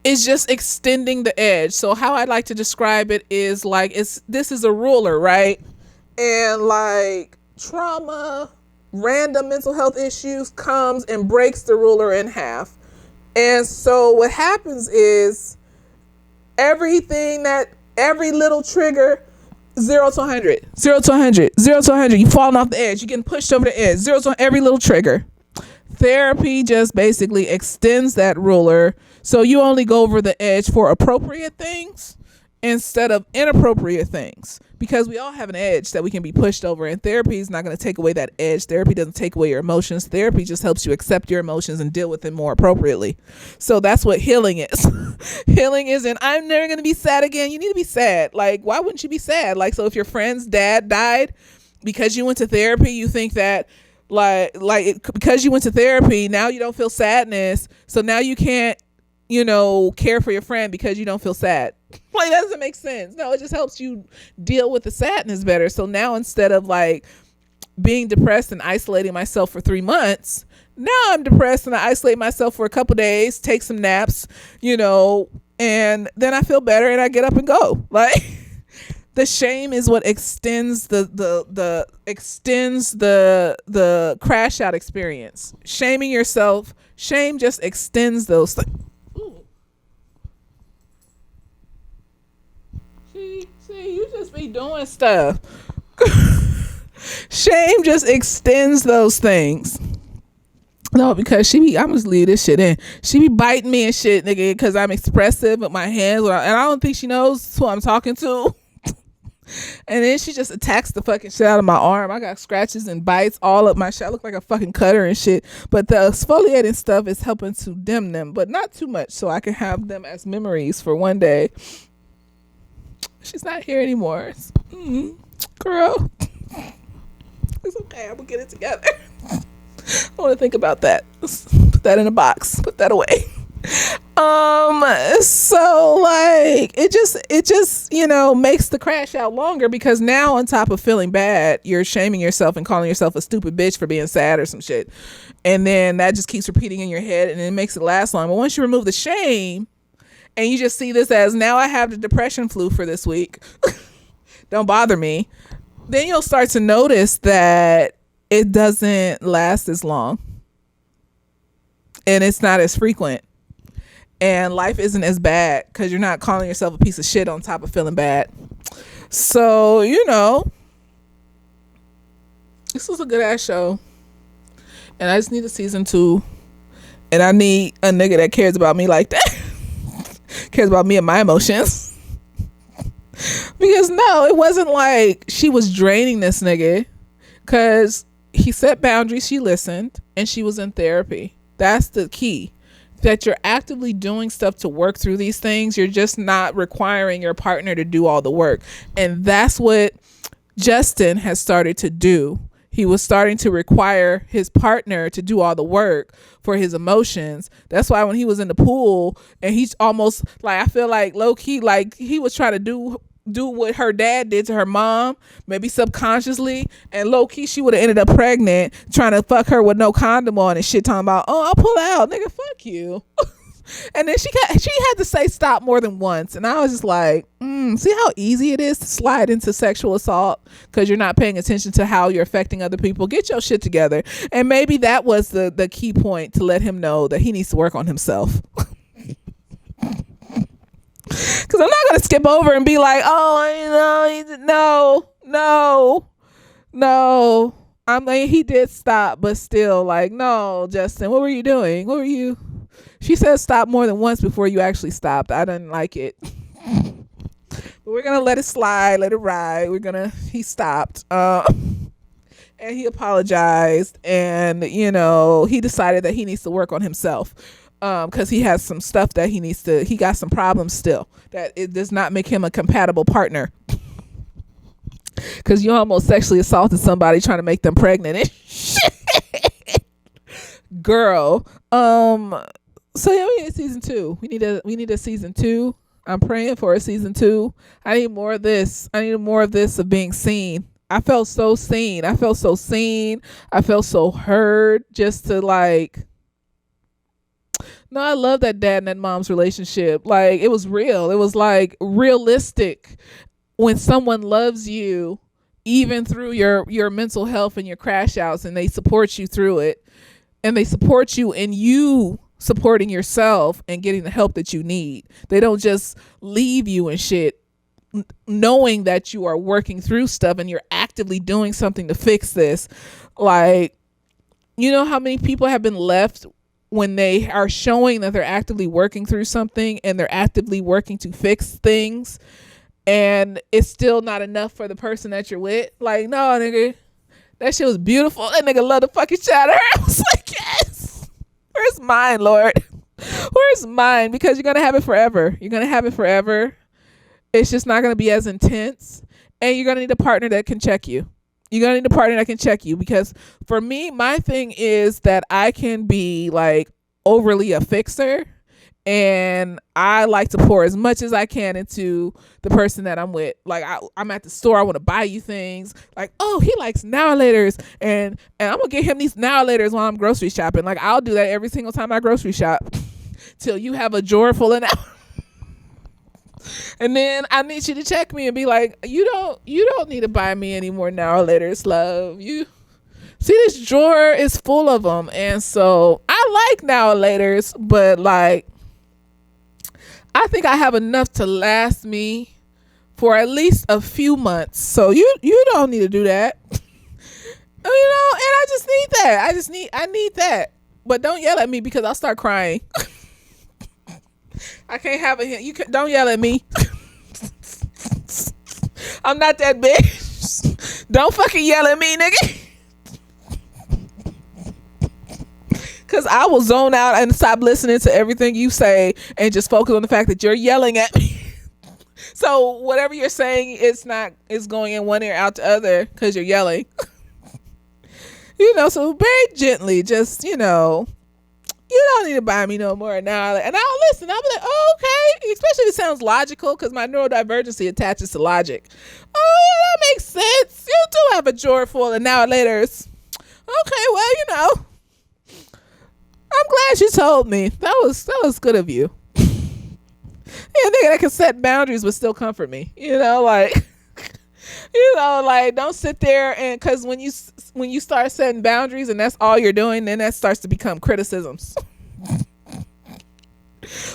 S1: is just extending the edge. So how I like to describe it is like, this is a ruler, right? And like, trauma, random mental health issues comes and breaks the ruler in half. And so what happens is every little trigger, 0 to 100, 0 to 100, 0 to 100. You falling off the edge. You're getting pushed over the edge. 0 to every little trigger. Therapy just basically extends that ruler, so you only go over the edge for appropriate things, instead of inappropriate things, because we all have an edge that we can be pushed over, and therapy is not going to take away that edge. Therapy doesn't take away your emotions. Therapy just helps you accept your emotions and deal with them more appropriately. So that's what healing is. Healing isn't I'm never going to be sad again. You need to be sad. Like, why wouldn't you be sad? Like, so if your friend's dad died, because you went to therapy, you think that because you went to therapy, now you don't feel sadness, so now you can't care for your friend because you don't feel sad. Like, that doesn't make sense. No, it just helps you deal with the sadness better. So now, instead of like being depressed and isolating myself for 3 months, now I'm depressed and I isolate myself for a couple days, take some naps, and then I feel better and I get up and go. Like, the shame is what extends the crash out experience. Shaming yourself, shame just extends those things. See, you just be doing stuff. Shame just extends those things. No, because I'm just leave this shit in. She be biting me and shit, nigga, because I'm expressive with my hands, and I don't think she knows who I'm talking to. And then she just attacks the fucking shit out of my arm. I got scratches and bites all up my shit. I look like a fucking cutter and shit. But the exfoliating stuff is helping to dim them, but not too much, so I can have them as memories for one day. She's not here anymore. Girl. It's okay. I'm gonna get it together. I want to think about that. Put that in a box. Put that away. So like it just makes the crash out longer, because now, on top of feeling bad, you're shaming yourself and calling yourself a stupid bitch for being sad or some shit, and then that just keeps repeating in your head, and it makes it last long. But once you remove the shame and you just see this as, now I have the depression flu for this week, don't bother me, then you'll start to notice that it doesn't last as long and it's not as frequent, and life isn't as bad because you're not calling yourself a piece of shit on top of feeling bad. So this was a good ass show, and I just need a season 2, and I need a nigga that cares about me like that. Cares about me and my emotions. Because no, it wasn't like she was draining this nigga, because he set boundaries, she listened, and she was in therapy. That's the key, that you're actively doing stuff to work through these things. You're just not requiring your partner to do all the work. And that's what Justin has started to do. He was starting to require his partner to do all the work for his emotions. That's why when he was in the pool, and he's almost like, I feel like low key, like he was trying to do what her dad did to her mom, maybe subconsciously, and low key she would have ended up pregnant, trying to fuck her with no condom on and shit, talking about, oh, I'll pull out, nigga, fuck you. And then she had to say stop more than once, and I was just like, see how easy it is to slide into sexual assault because you're not paying attention to how you're affecting other people. Get your shit together. And maybe that was the key point to let him know that he needs to work on himself. Because I'm not going to skip over and be like, no. I'm like, he did stop, but still, like, no, Justin, what were you doing? She said stop more than once before you actually stopped. I didn't like it. But we're going to let it slide, let it ride. He stopped. And he apologized. And, he decided that he needs to work on himself. Because he has some stuff that he got some problems still, that it does not make him a compatible partner. Because you almost sexually assaulted somebody trying to make them pregnant and shit. Girl. So yeah, we need a season 2. We need a season 2. I'm praying for a season 2. I need more of this. I need more of this, of being seen. I felt so seen. I felt so heard, just to like. No, I love that dad and that mom's relationship. Like, it was real. It was like realistic. When someone loves you, even through your mental health and your crash outs, and they support you through it, and they support you in you supporting yourself and getting the help that you need. They don't just leave you and shit, knowing that you are working through stuff and you're actively doing something to fix this. Like, you know how many people have been left when they are showing that they're actively working through something and they're actively working to fix things, and it's still not enough for the person that you're with. Like, no, nigga, that shit was beautiful. That nigga love the fucking shit out of her. I was like, yes. Where's mine, Lord? Where's mine? Because you're going to have it forever. You're going to have it forever. It's just not going to be as intense. And you're going to need a partner that can check you. You're going to need a partner that can check you. Because for me, my thing is that I can be like overly a fixer. And I like to pour as much as I can into the person that I'm with. Like, I'm at the store, I want to buy you things. Like, oh, he likes now laters, and I'm gonna get him these now laters while I'm grocery shopping. Like, I'll do that every single time I grocery shop till you have a drawer full of now. And then I need you to check me and be like, you don't need to buy me any more now laters, love. You see, this drawer is full of them. And so I like now laters, but like, I think I have enough to last me for at least a few months. So you don't need to do that. And I just need that. I need that. But don't yell at me because I'll start crying. I can't have it. Don't yell at me. I'm not that bitch. Don't fucking yell at me, nigga. Because I will zone out and stop listening to everything you say and just focus on the fact that you're yelling at me. So whatever you're saying, it's going in one ear out the other because you're yelling. So very gently, just, you don't need to buy me no more now. And I'll listen. I'll be like, oh, okay. Especially if it sounds logical, because my neurodivergency attaches to logic. Oh, yeah, that makes sense. You do have a drawer full of now laters. Okay, well, I'm glad you told me. That was good of you. Yeah, nigga that can set boundaries but still comfort me. Like don't sit there and because when you start setting boundaries and that's all you're doing, then that starts to become criticisms.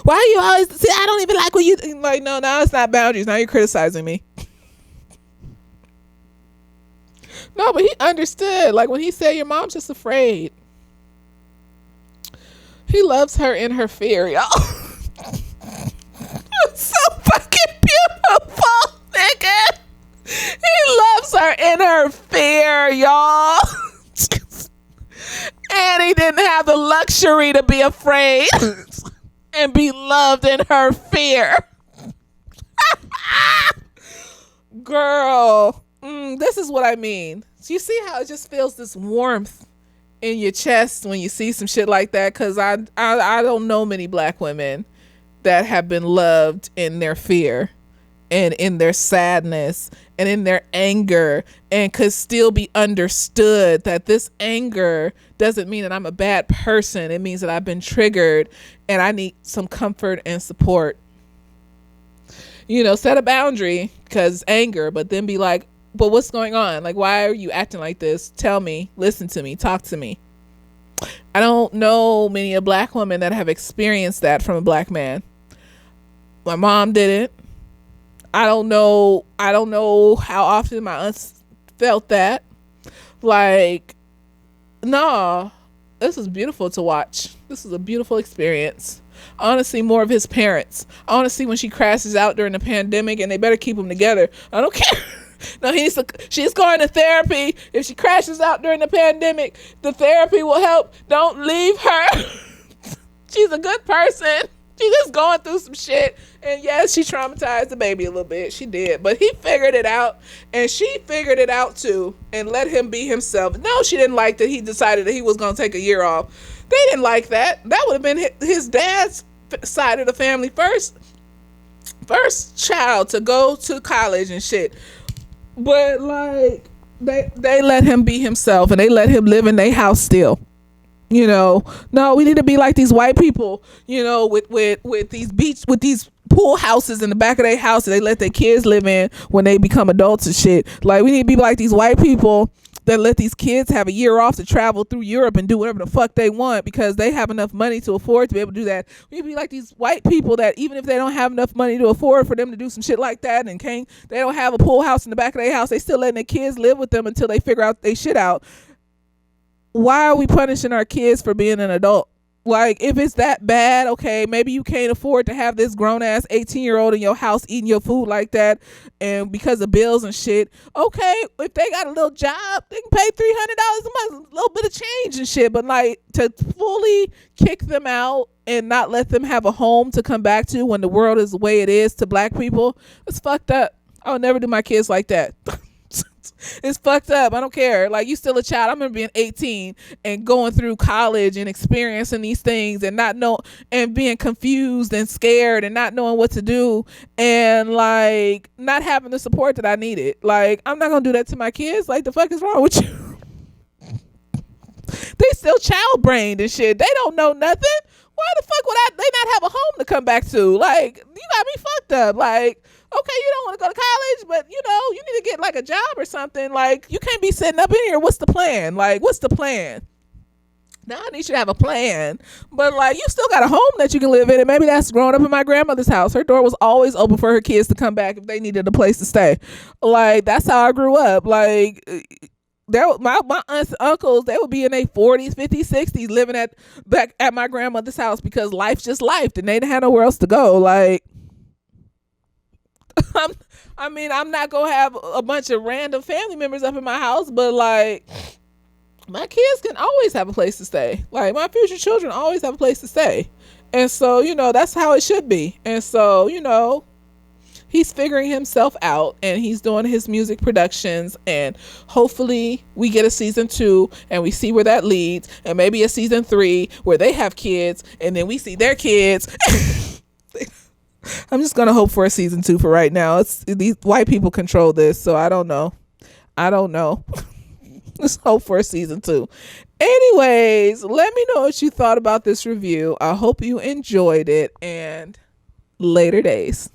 S1: Why you always see? I don't even like when you like. No, now it's not boundaries. Now you're criticizing me. No, but he understood. Like when he said, "Your mom's just afraid." He loves her in her fear, y'all. It's so fucking beautiful, nigga. He loves her in her fear, y'all. And he didn't have the luxury to be afraid and be loved in her fear. Girl, this is what I mean. So you see how it just feels this warmth in your chest when you see some shit like that? Because I don't know many black women that have been loved in their fear and in their sadness and in their anger and could still be understood that this anger doesn't mean that I'm a bad person. It means that I've been triggered and I need some comfort and support. Set a boundary because anger, but then be like, but what's going on? Like, why are you acting like this? Tell me, listen to me, talk to me. I don't know many a black woman that have experienced that from a black man. My mom didn't. I don't know how often my aunts felt that. Like, no, this is beautiful to watch. This is a beautiful experience. I want to see more of his parents. I want to see when she crashes out during the pandemic, and they better keep them together. I don't care. No, she's going to therapy. If she crashes out during the pandemic, the therapy will help. Don't leave her. She's a good person. She's just going through some shit. And yes, she traumatized the baby a little bit. She did. But he figured it out. And she figured it out too. And let him be himself. No, she didn't like that he decided that he was going to take a year off. They didn't like that. That would have been his dad's side of the family. First child to go to college and shit. But like they let him be himself and they let him live in their house still. No, we need to be like these white people, with these pool houses in the back of their house that they let their kids live in when they become adults and shit. Like, we need to be like these white people that let these kids have a year off to travel through Europe and do whatever the fuck they want because they have enough money to afford to be able to do that. We need to be like these white people that even if they don't have enough money to afford for them to do some shit like that and they don't have a pool house in the back of their house, they still letting their kids live with them until they figure out they shit out. Why are we punishing our kids for being an adult? Like, if it's that bad, okay, maybe you can't afford to have this grown ass 18-year-old in your house eating your food like that, and because of bills and shit. Okay, if they got a little job, they can pay $300 a month, a little bit of change and shit. But like, to fully kick them out and not let them have a home to come back to when the world is the way it is to black people, it's fucked up. I would never do my kids like that. It's fucked up. I don't care. Like, you still a child. I remember being 18 and going through college and experiencing these things and not know, and being confused and scared and not knowing what to do, and like not having the support that I needed. Like, I'm not gonna do that to my kids. Like, the fuck is wrong with you? They still child brained and shit. They don't know nothing. Why the fuck would they not have a home to come back to? Like, you got me fucked up. Like, okay, you don't want to go to college, but you need to get like a job or something. Like, you can't be sitting up in here. What's the plan? Like, what's the plan? Now I need you to have a plan, but like, you still got a home that you can live in, and maybe that's growing up in my grandmother's house. Her door was always open for her kids to come back if they needed a place to stay. Like, that's how I grew up. Like, my aunts and uncles, they would be in their 40s, 50s, 60s living back at my grandmother's house because life's just life, and they didn't have nowhere else to go. Like, I'm not gonna have a bunch of random family members up in my house, but like, my kids can always have a place to stay. Like, my future children always have a place to stay. And so, that's how it should be. And so, he's figuring himself out, and he's doing his music productions, and hopefully we get a season 2 and we see where that leads, and maybe a season 3 where they have kids and then we see their kids. I'm just gonna hope for a season 2 for right now. These white people control this, so I don't know. Let's hope for a season 2. Anyways, let me know what you thought about this review. I hope you enjoyed it, and later days.